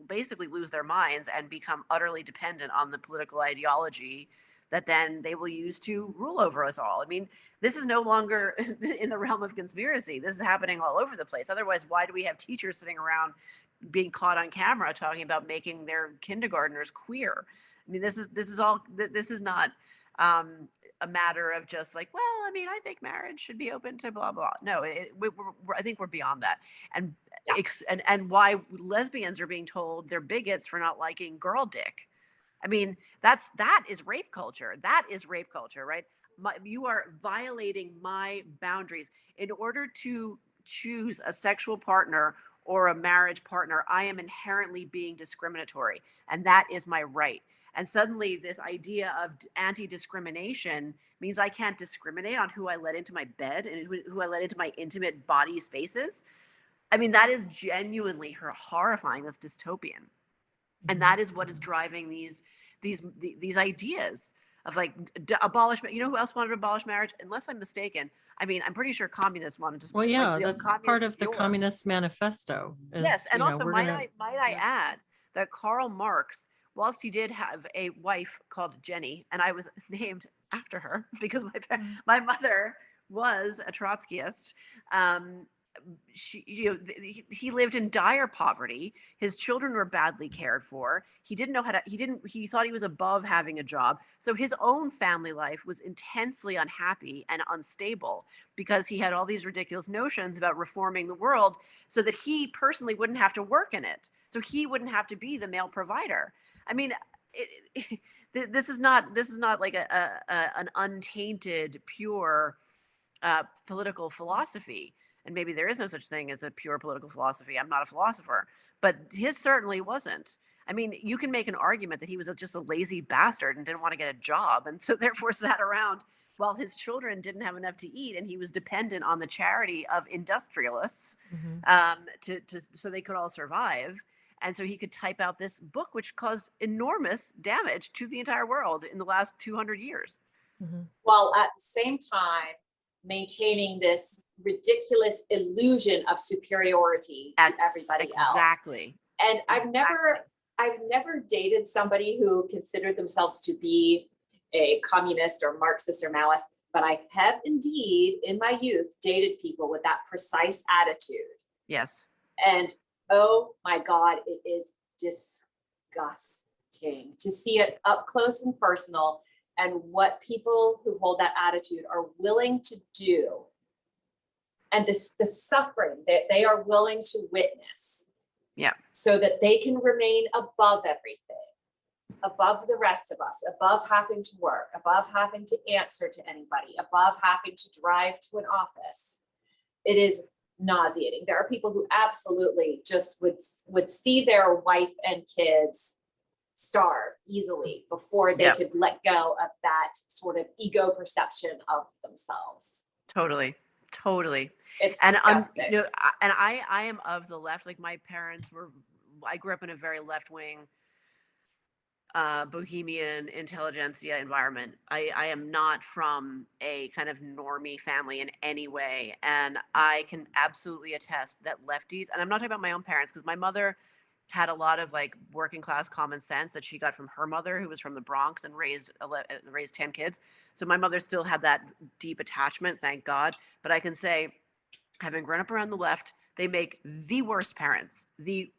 Speaker 3: basically lose their minds and become utterly dependent on the political ideology that then they will use to rule over us all. I mean, this is no longer in the realm of conspiracy. This is happening all over the place. Otherwise, why do we have teachers sitting around being caught on camera talking about making their kindergartners queer? I mean, this is not a matter of just like, well, I mean, I think marriage should be open to blah blah. No, I think we're beyond that, and
Speaker 2: Yeah.
Speaker 3: and why lesbians are being told they're bigots for not liking girl dick. I mean, that is rape culture. That is rape culture, right? You are violating my boundaries in order to choose a sexual partner or a marriage partner. I am inherently being discriminatory, and that is my right. And suddenly, this idea of anti-discrimination means I can't discriminate on who I let into my bed and who I let into my intimate body spaces. I mean, that is genuinely horrifying. That's dystopian, and that is what is driving these ideas of like abolish. You know who else wanted to abolish marriage? Unless I'm mistaken. I mean, I'm pretty sure communists wanted to.
Speaker 1: Well, yeah,
Speaker 3: like,
Speaker 1: that's part of the Communist Manifesto.
Speaker 3: Yes,
Speaker 1: Is,
Speaker 3: and
Speaker 1: you know,
Speaker 3: also
Speaker 1: we're
Speaker 3: might
Speaker 1: gonna.
Speaker 3: I add that Karl Marx, whilst he did have a wife called Jenny, and I was named after her because my mother was a Trotskyist. He lived in dire poverty. His children were badly cared for. He didn't know how to. He thought he was above having a job. So his own family life was intensely unhappy and unstable because he had all these ridiculous notions about reforming the world so that he personally wouldn't have to work in it. So he wouldn't have to be the male provider. I mean, this is not like an untainted, pure political philosophy. And maybe there is no such thing as a pure political philosophy. I'm not a philosopher, but his certainly wasn't. I mean, you can make an argument that he was just a lazy bastard and didn't want to get a job, and so therefore sat around while his children didn't have enough to eat, and he was dependent on the charity of industrialists so they could all survive. And so he could type out this book, which caused enormous damage to the entire world in the last 200 years.
Speaker 2: While at the same time maintaining this ridiculous illusion of superiority to everybody else.
Speaker 3: Exactly.
Speaker 2: And I've never dated somebody who considered themselves to be a communist or Marxist or Maoist, but I have indeed in my youth dated people with that precise attitude.
Speaker 3: Yes.
Speaker 2: And oh my God, it is disgusting to see it up close and personal, and what people who hold that attitude are willing to do, and the suffering that they are willing to witness, so that they can remain above everything, above the rest of us, above having to work, above having to answer to anybody, above having to drive to an office. It is nauseating. There are people who absolutely just would see their wife and kids starve easily before they could let go of that sort of ego perception of themselves.
Speaker 3: Totally.
Speaker 2: It's disgusting.
Speaker 3: And I am of the left. Like my parents I grew up in a very left-wing bohemian intelligentsia environment. I am not from a kind of normie family in any way. And I can absolutely attest that lefties, and I'm not talking about my own parents, because my mother had a lot of like working class common sense that she got from her mother, who was from the Bronx and raised 10 kids. So my mother still had that deep attachment, thank God. But I can say, having grown up around the left, they make the worst parents. They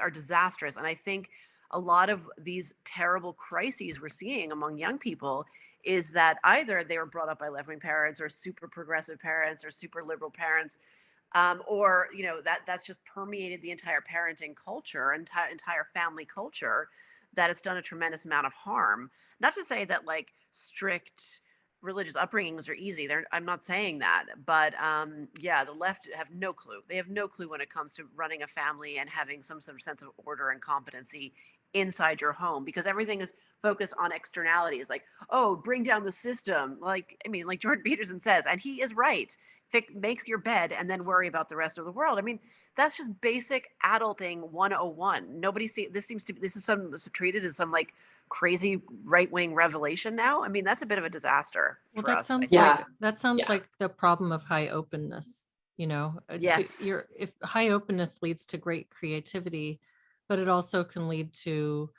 Speaker 3: are disastrous. And I think a lot of these terrible crises we're seeing among young people is that either they were brought up by left-wing parents or super progressive parents or super liberal parents, or that's just permeated the entire parenting culture, entire family culture, that it's done a tremendous amount of harm. Not to say that like strict religious upbringings are easy. I'm not saying that, but the left have no clue. They have no clue when it comes to running a family and having some sort of sense of order and competency inside your home, because everything is focused on externalities, like, oh, bring down the system. Like Jordan Peterson says, and he is right. Make your bed and then worry about the rest of the world. I mean, that's just basic adulting 101. This is treated as some like crazy right-wing revelation now. I mean, that's a bit of a disaster.
Speaker 1: Well,
Speaker 3: for
Speaker 1: that
Speaker 3: us,
Speaker 1: sounds like the problem of high openness.
Speaker 3: Yes.
Speaker 1: If high openness leads to great creativity, but it also can lead to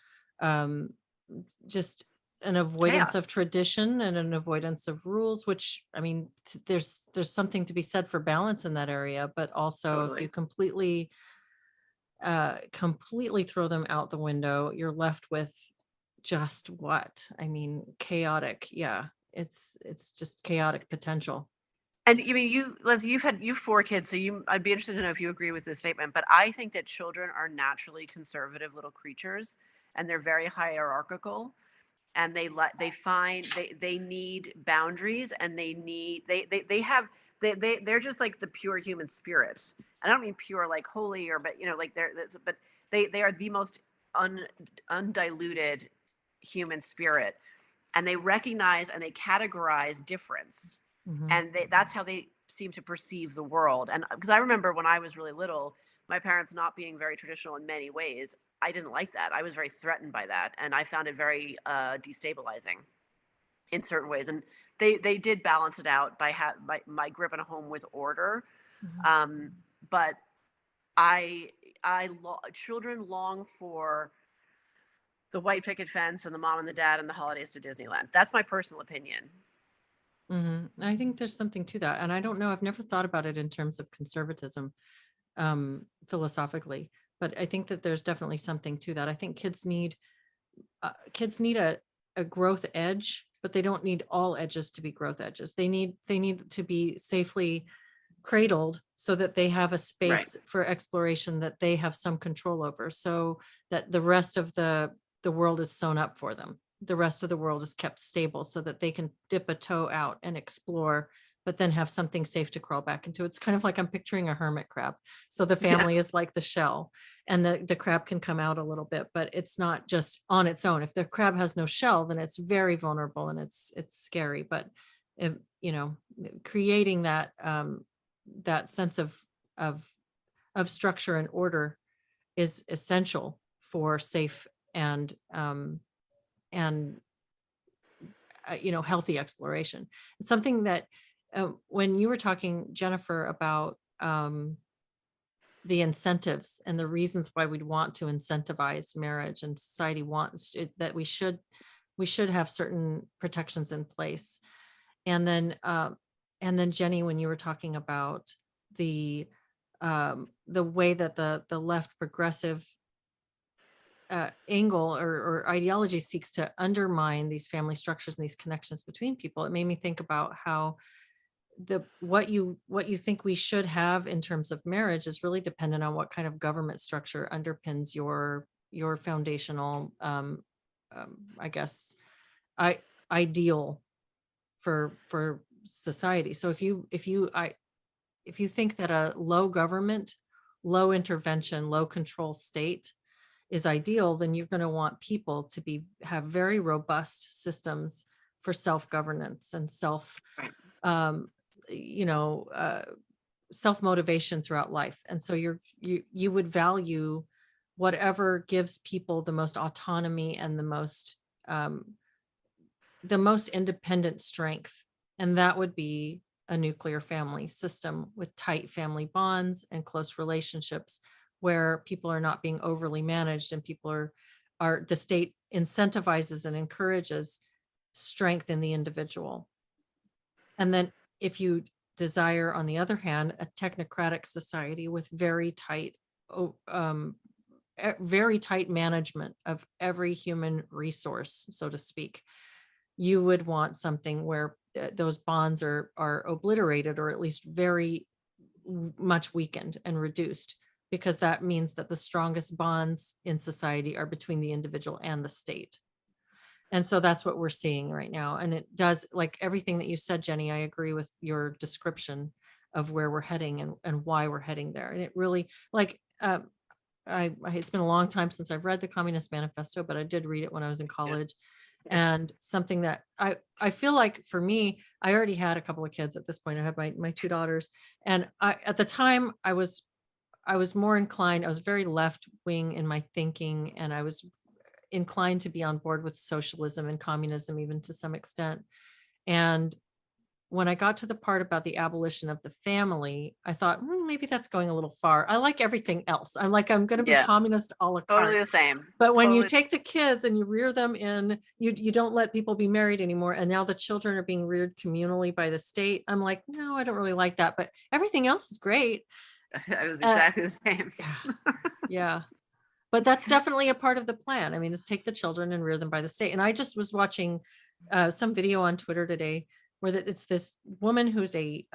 Speaker 1: just an avoidance of tradition and an avoidance of rules, which, I mean, there's something to be said for balance in that area, but also if you completely throw them out the window, you're left with just what? I mean, chaotic. Yeah. It's just chaotic potential.
Speaker 3: And you mean Leslie, you've 4 kids, so I'd be interested to know if you agree with this statement. But I think that children are naturally conservative little creatures, and they're very hierarchical, and they need boundaries, and they're just like the pure human spirit. I don't mean pure like holy, or but like but they are the most undiluted human spirit, and they recognize and they categorize difference, and that's how they seem to perceive the world. And because I remember when I was really little, my parents not being very traditional in many ways, I didn't like that. I was very threatened by that, and I found it very destabilizing in certain ways. And they did balance it out by my grip in a home with order. But children long for the white picket fence and the mom and the dad and the holidays to Disneyland. That's my personal opinion.
Speaker 1: I think there's something to that. And I don't know, I've never thought about it in terms of conservatism, philosophically, but I think that there's definitely something to that. I think kids need a growth edge, but they don't need all edges to be growth edges. They need to be safely cradled so that they have a space for exploration that they have some control over, so that the rest of the world is sewn up for them. The rest of the world is kept stable so that they can dip a toe out and explore, but then have something safe to crawl back into. It's kind of like I'm picturing a hermit crab. So the family is like the shell, and the crab can come out a little bit, but it's not just on its own. If the crab has no shell, then it's very vulnerable and it's scary. But if, creating that that sense of structure and order is essential for safe and healthy exploration. Something that when you were talking, Jennifer, about the incentives and the reasons why we'd want to incentivize marriage, and society wants that we should have certain protections in place. And then Jenny, when you were talking about the way that the left progressive angle or ideology seeks to undermine these family structures and these connections between people, it made me think about how what you think we should have in terms of marriage is really dependent on what kind of government structure underpins your foundational I guess ideal for society. So if you think that a low government, low intervention, low control state is ideal, then you're going to want people to have very robust systems for self-governance and self-motivation throughout life. And so you would value whatever gives people the most autonomy and the most independent strength. And that would be a nuclear family system with tight family bonds and close relationships, where people are not being overly managed, and people are the state incentivizes and encourages strength in the individual. And then if you desire, on the other hand, a technocratic society with very tight management of every human resource, so to speak, you would want something where those bonds are obliterated, or at least very much weakened and reduced, because that means that the strongest bonds in society are between the individual and the state. And so that's what we're seeing right now. And it does, like everything that you said, Jenny, I agree with your description of where we're heading and why we're heading there. And it really, like, it's been a long time since I've read the Communist Manifesto, but I did read it when I was in college. And something that I feel like, for me, I already had a couple of kids at this point. I had my 2 daughters. And at the time I was more inclined, I was very left wing in my thinking, and I was inclined to be on board with socialism and communism, even to some extent. And when I got to the part about the abolition of the family, I thought, maybe that's going a little far. I like everything else. I'm going to be communist a la carte.
Speaker 3: Totally the same.
Speaker 1: But when you take the kids and you rear them in, you don't let people be married anymore. And now the children are being reared communally by the state. I'm like, no, I don't really like that. But everything else is great.
Speaker 3: I was exactly the same.
Speaker 1: Yeah. But that's definitely a part of the plan. I mean, it's take the children and rear them by the state. And I just was watching some video on Twitter today where it's this woman who's a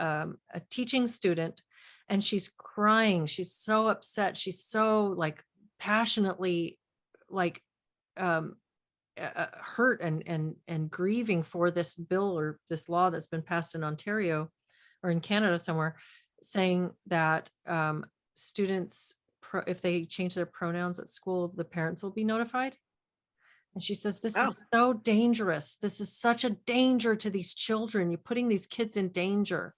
Speaker 1: teaching student, and she's crying. She's so upset. She's so like passionately like um, hurt and grieving for this bill or this law that's been passed in Ontario or in Canada somewhere, saying that students, if they change their pronouns at school, the parents will be notified. And she says, this is so dangerous. This is such a danger to these children. You're putting these kids in danger.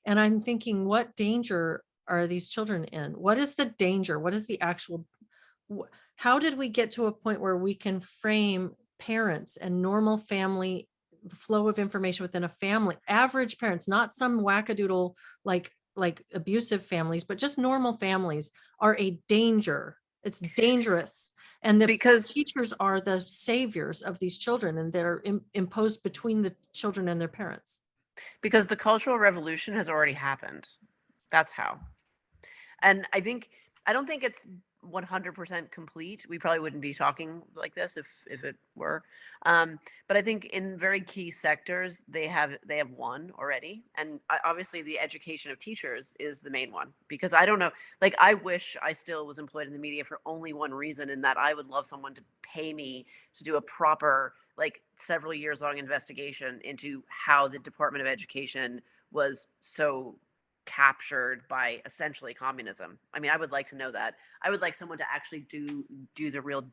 Speaker 1: And I'm thinking, what danger are these children in? What is the danger? What is the actual, how did we get to a point where we can frame parents and normal family flow of information within a family, average parents, not some wackadoodle like abusive families, but just normal families are a danger. It's dangerous. And because teachers are the saviors of these children, and they're imposed between the children and their parents.
Speaker 3: Because the Cultural Revolution has already happened. That's how. And I don't think it's 100% complete. We probably wouldn't be talking like this if it were. But I think in very key sectors, they have won already. And obviously the education of teachers is the main one, because I don't know, like I wish I still was employed in the media for only one reason, and that I would love someone to pay me to do a proper, like several years long investigation into how the Department of Education was so captured by essentially communism. I mean, I would like to know that. I would like someone to actually do the real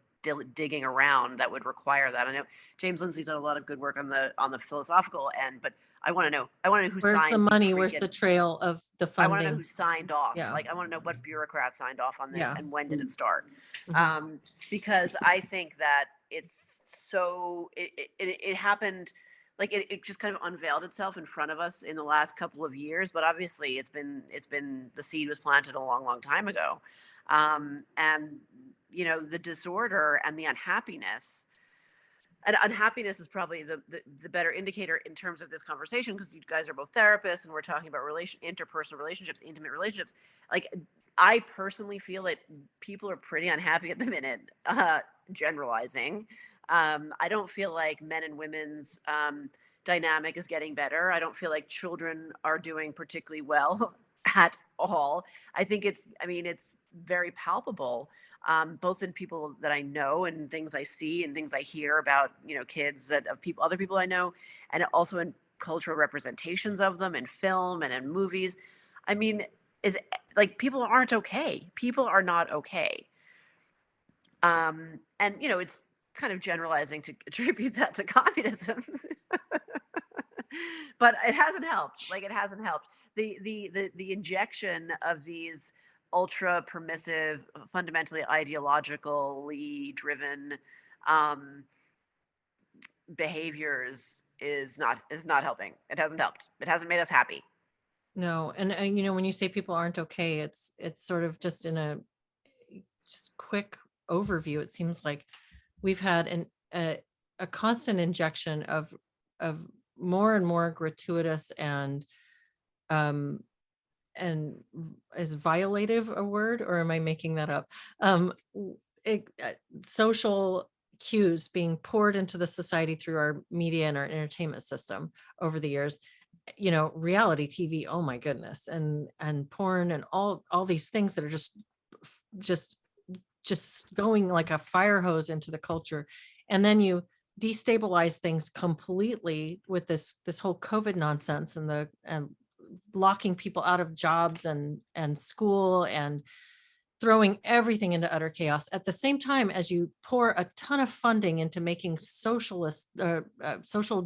Speaker 3: digging around that would require that. I know James Lindsay's done a lot of good work on the philosophical end, but I want to know who
Speaker 1: where's
Speaker 3: signed
Speaker 1: the money, where's the trail of the funding.
Speaker 3: I want to know who signed off.
Speaker 1: Yeah.
Speaker 3: Like I want to know what bureaucrat signed off on this,
Speaker 1: Yeah.
Speaker 3: and when did it start.
Speaker 1: Mm-hmm.
Speaker 3: Because I think that it's so it happened, like it just kind of unveiled itself in front of us in the last couple of years, but obviously it's been the seed was planted a long time ago. And you know, the disorder and the unhappiness, and unhappiness is probably the better indicator in terms of this conversation, because you guys are both therapists and we're talking about interpersonal relationships, intimate relationships. Like I personally feel that people are pretty unhappy at the minute, generalizing. I don't feel like men and women's dynamic is getting better. I don't feel like children are doing particularly well at all. I think it's very palpable, both in people that I know and things I see and things I hear about, you know, kids other people I know, and also in cultural representations of them in film and in movies. I mean, is like people aren't okay. People are not okay. And you know, it's kind of generalizing to attribute that to communism. But it hasn't helped. Like it hasn't helped. The injection of these ultra permissive, fundamentally ideologically driven behaviors is not helping. It hasn't helped. It hasn't made us happy.
Speaker 1: No, and you know, when you say people aren't okay, it's sort of just in a just quick overview. It seems like we've had a constant injection of more and more gratuitous and is violative a word, or am I making that up? Social cues being poured into the society through our media and our entertainment system over the years. You know, reality TV, oh my goodness, and porn and all these things that are just going like a fire hose into the culture. And then you destabilize things completely with this whole COVID nonsense and locking people out of jobs and school and throwing everything into utter chaos at the same time as you pour a ton of funding into making social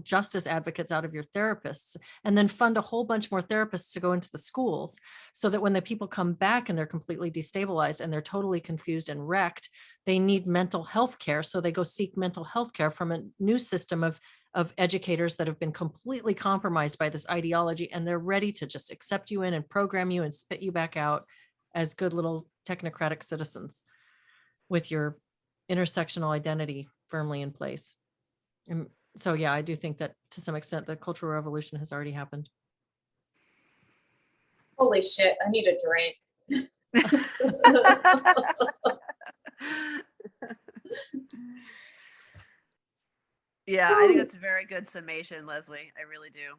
Speaker 1: justice advocates out of your therapists, and then fund a whole bunch more therapists to go into the schools, so that when the people come back and they're completely destabilized and they're totally confused and wrecked, they need mental health care. So they go seek mental health care from a new system of educators that have been completely compromised by this ideology, and they're ready to just accept you in and program you and spit you back out as good little technocratic citizens with your intersectional identity firmly in place. And so, yeah, I do think that to some extent the cultural revolution has already happened.
Speaker 2: Holy shit, I need a drink.
Speaker 3: Yeah, I think that's a very good summation, Leslie. I really do.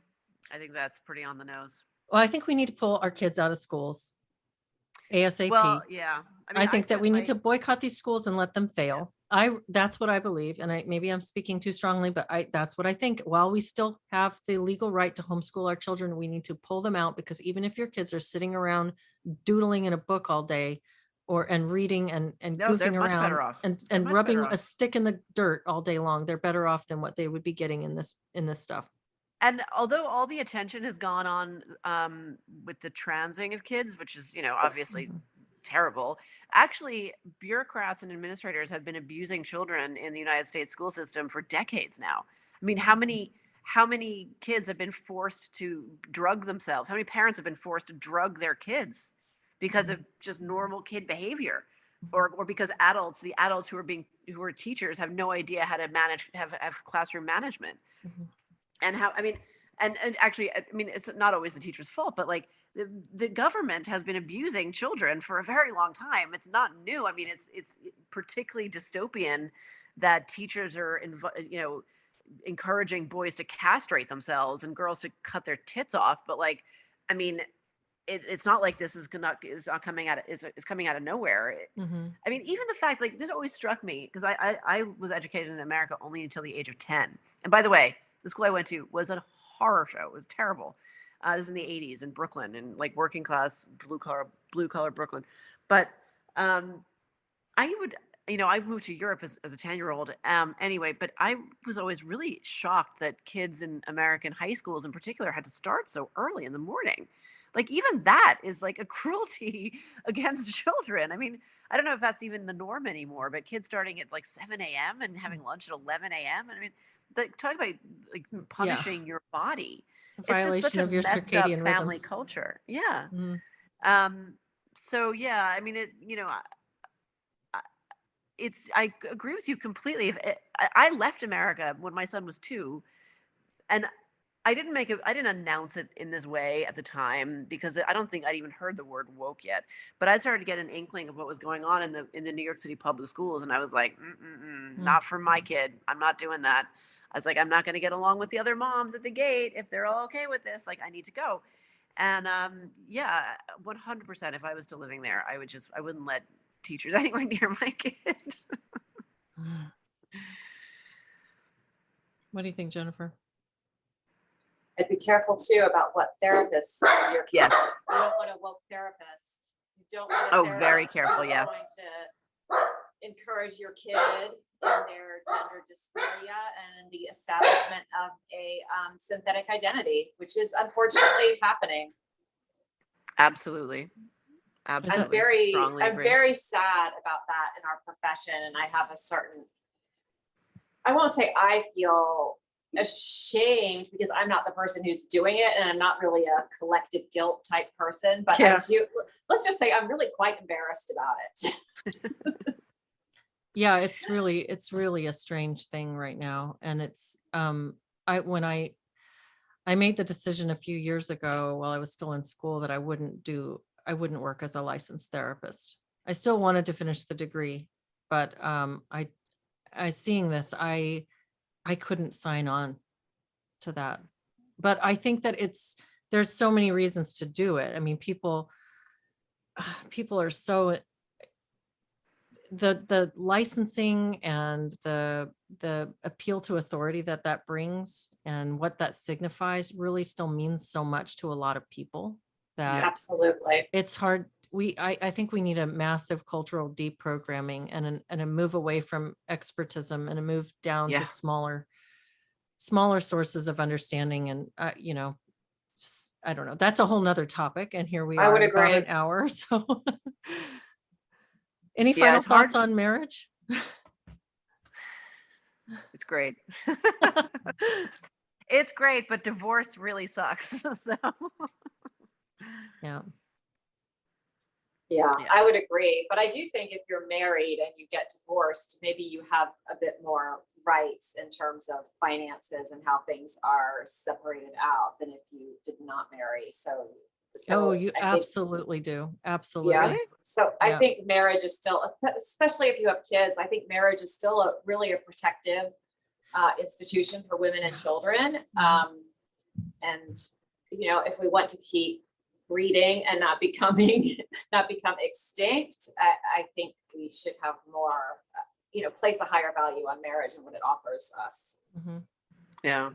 Speaker 3: I think that's pretty on the nose.
Speaker 1: Well, I think we need to pull our kids out of schools ASAP.
Speaker 3: Well, yeah. I mean,
Speaker 1: I think that we need
Speaker 3: I
Speaker 1: to boycott these schools and let them fail. That's what I believe. And maybe I'm speaking too strongly, but that's what I think. While we still have the legal right to homeschool our children, we need to pull them out, because even if your kids are sitting around doodling in a book all day and reading and
Speaker 3: no, they're
Speaker 1: goofing
Speaker 3: much
Speaker 1: around
Speaker 3: better off.
Speaker 1: and
Speaker 3: They're much
Speaker 1: rubbing
Speaker 3: better
Speaker 1: a
Speaker 3: off.
Speaker 1: stick in the dirt all day long, they're better off than what they would be getting in this stuff.
Speaker 3: And although all the attention has gone on with the transing of kids, which is, obviously terrible, actually bureaucrats and administrators have been abusing children in the United States school system for decades now. I mean, how many kids have been forced to drug themselves? How many parents have been forced to drug their kids because of just normal kid behavior? Or because the adults who are teachers have no idea how to have classroom management. And actually, I mean, it's not always the teacher's fault, but like the government has been abusing children for a very long time. It's not new. I mean, it's particularly dystopian that teachers are, encouraging boys to castrate themselves and girls to cut their tits off. But like, I mean, it's not like this is not coming out. It's coming out of nowhere. I mean, even the fact, like, this always struck me, because I was educated in America only until the age of 10. And by the way, the school I went to was a horror show. It was terrible. This was in the 80s in Brooklyn, and like working class, blue collar Brooklyn. But I moved to Europe as a 10-year-old anyway, but I was always really shocked that kids in American high schools in particular had to start so early in the morning. Like, even that is like a cruelty against children. I mean, I don't know if that's even the norm anymore, but kids starting at like 7 a.m. and having lunch at 11 a.m. I mean, talk about like punishing your body.
Speaker 1: It's a violation of your circadian
Speaker 3: family
Speaker 1: rhythms.
Speaker 3: culture. Yeah.
Speaker 1: Mm.
Speaker 3: So yeah, I mean, I agree with you completely. I left America when my son was 2, and I didn't announce it in this way at the time, because I don't think I'd even heard the word woke yet. But I started to get an inkling of what was going on in the New York City public schools, and I was like, not for my kid. I'm not doing that. I was like, I'm not going to get along with the other moms at the gate if they're all okay with this. Like, I need to go. And yeah, 100%. If I was still living there, I wouldn't let teachers anywhere near my kid.
Speaker 1: What do you think, Jennifer?
Speaker 2: I'd be careful too about what therapist says your kid.
Speaker 3: Yes.
Speaker 2: You don't want a woke therapist. You don't want a therapist
Speaker 3: very careful.
Speaker 2: who's
Speaker 3: Yeah.
Speaker 2: going to encourage your kid in their gender dysphoria and the establishment of a synthetic identity, which is unfortunately happening.
Speaker 3: Absolutely.
Speaker 2: I'm very sad about that in our profession, and I have I won't say I feel ashamed, because I'm not the person who's doing it, and I'm not really a collective guilt type person, but I do. Let's just say I'm really quite embarrassed about it.
Speaker 1: Yeah, it's really a strange thing right now. And it's when I made the decision a few years ago while I was still in school that I wouldn't work as a licensed therapist. I still wanted to finish the degree, but I seeing this, I couldn't sign on to that. But I think that there's so many reasons to do it. I mean, people are so, the licensing and the appeal to authority that brings and what that signifies really still means so much to a lot of people that
Speaker 2: absolutely
Speaker 1: it's hard. I think we need a massive cultural deprogramming and a move away from expertism and a move down to smaller sources of understanding. And just, I don't know, that's a whole nother topic, and here we are,
Speaker 2: I would agree.
Speaker 1: about an hour. So any final thoughts on marriage?
Speaker 3: It's great. It's great, but divorce really sucks. So
Speaker 2: Yeah, I would agree. But I do think if you're married and you get divorced, maybe you have a bit more rights in terms of finances and how things are separated out than if you did not marry. So
Speaker 1: you absolutely do. Absolutely.
Speaker 2: Yeah. So I think marriage is still, especially if you have kids, I think marriage is still really a protective institution for women and children. And, if we want to keep breeding and not become extinct, I think we should have more, place a higher value on marriage and what it offers us.
Speaker 3: Yeah.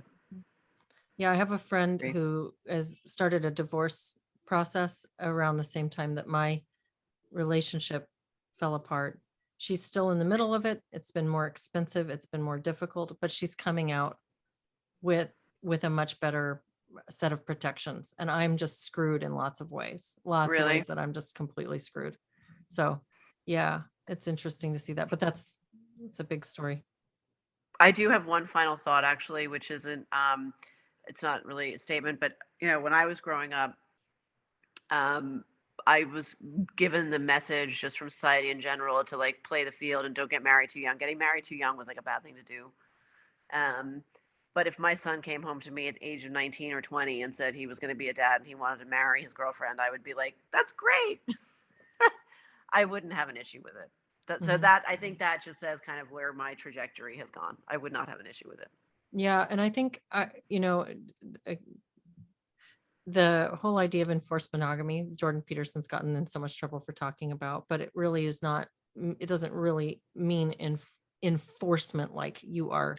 Speaker 1: Yeah, I have a friend who has started a divorce process around the same time that my relationship fell apart. She's still in the middle of it. It's been more expensive. It's been more difficult, but she's coming out with a much better set of protections. And I'm just screwed in lots of ways. Lots of ways that I'm just completely screwed. So yeah, it's interesting to see that, but it's a big story.
Speaker 3: I do have one final thought, actually, which isn't, it's not really a statement, but when I was growing up, I was given the message just from society in general to like play the field and don't get married too young. Getting married too young was like a bad thing to do. But if my son came home to me at the age of 19 or 20 and said he was going to be a dad and he wanted to marry his girlfriend, I would be like, that's great. I wouldn't have an issue with it. So that, I think that just says kind of where my trajectory has gone. I would not have an issue with it.
Speaker 1: Yeah. And I think, the whole idea of enforced monogamy, Jordan Peterson's gotten in so much trouble for talking about, but it really is not, it doesn't really mean enforcement like you are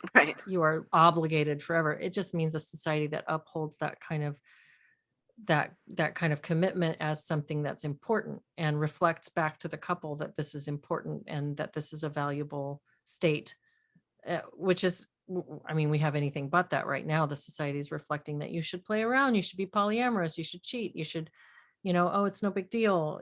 Speaker 1: obligated forever. It just means a society that upholds that kind of commitment as something that's important and reflects back to the couple that this is important and that this is a valuable state, which is, I mean, we have anything but that right now. The society is reflecting that you should play around, you should be polyamorous, you should cheat, you should, oh, it's no big deal.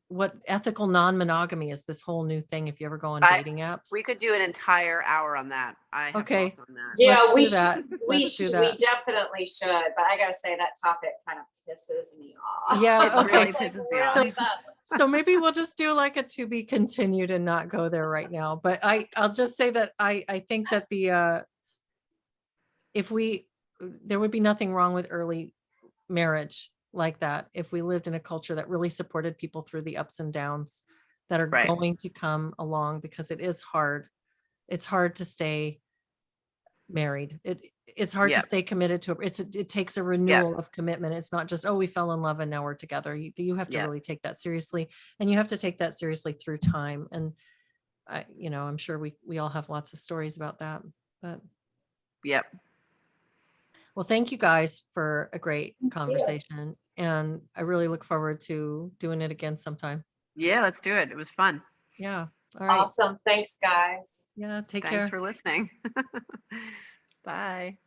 Speaker 1: What ethical non-monogamy is this whole new thing. If you ever go on dating apps,
Speaker 3: we could do an entire hour on that. I have thoughts on that.
Speaker 2: Yeah,
Speaker 1: we
Speaker 2: definitely should. But I gotta say that topic kind of pisses me off.
Speaker 1: Yeah, okay.
Speaker 3: Really pisses me off.
Speaker 1: So maybe we'll just do like a to be continued and not go there right now. But I'll just say that I think that there would be nothing wrong with early marriage like that if we lived in a culture that really supported people through the ups and downs that are going to come along, because it is hard. It's hard to stay married. It's hard to stay committed to it. It takes a renewal of commitment. It's not just, oh, we fell in love and now we're together. You have to really take that seriously, and you have to take that seriously through time. And I'm sure we all have lots of stories about that, but well, thank you guys for a great conversation. And I really look forward to doing it again sometime.
Speaker 3: Yeah, let's do it. It was fun.
Speaker 1: Yeah. All right.
Speaker 2: Awesome. Thanks, guys.
Speaker 1: Yeah. Take care.
Speaker 3: Thanks for listening. Bye.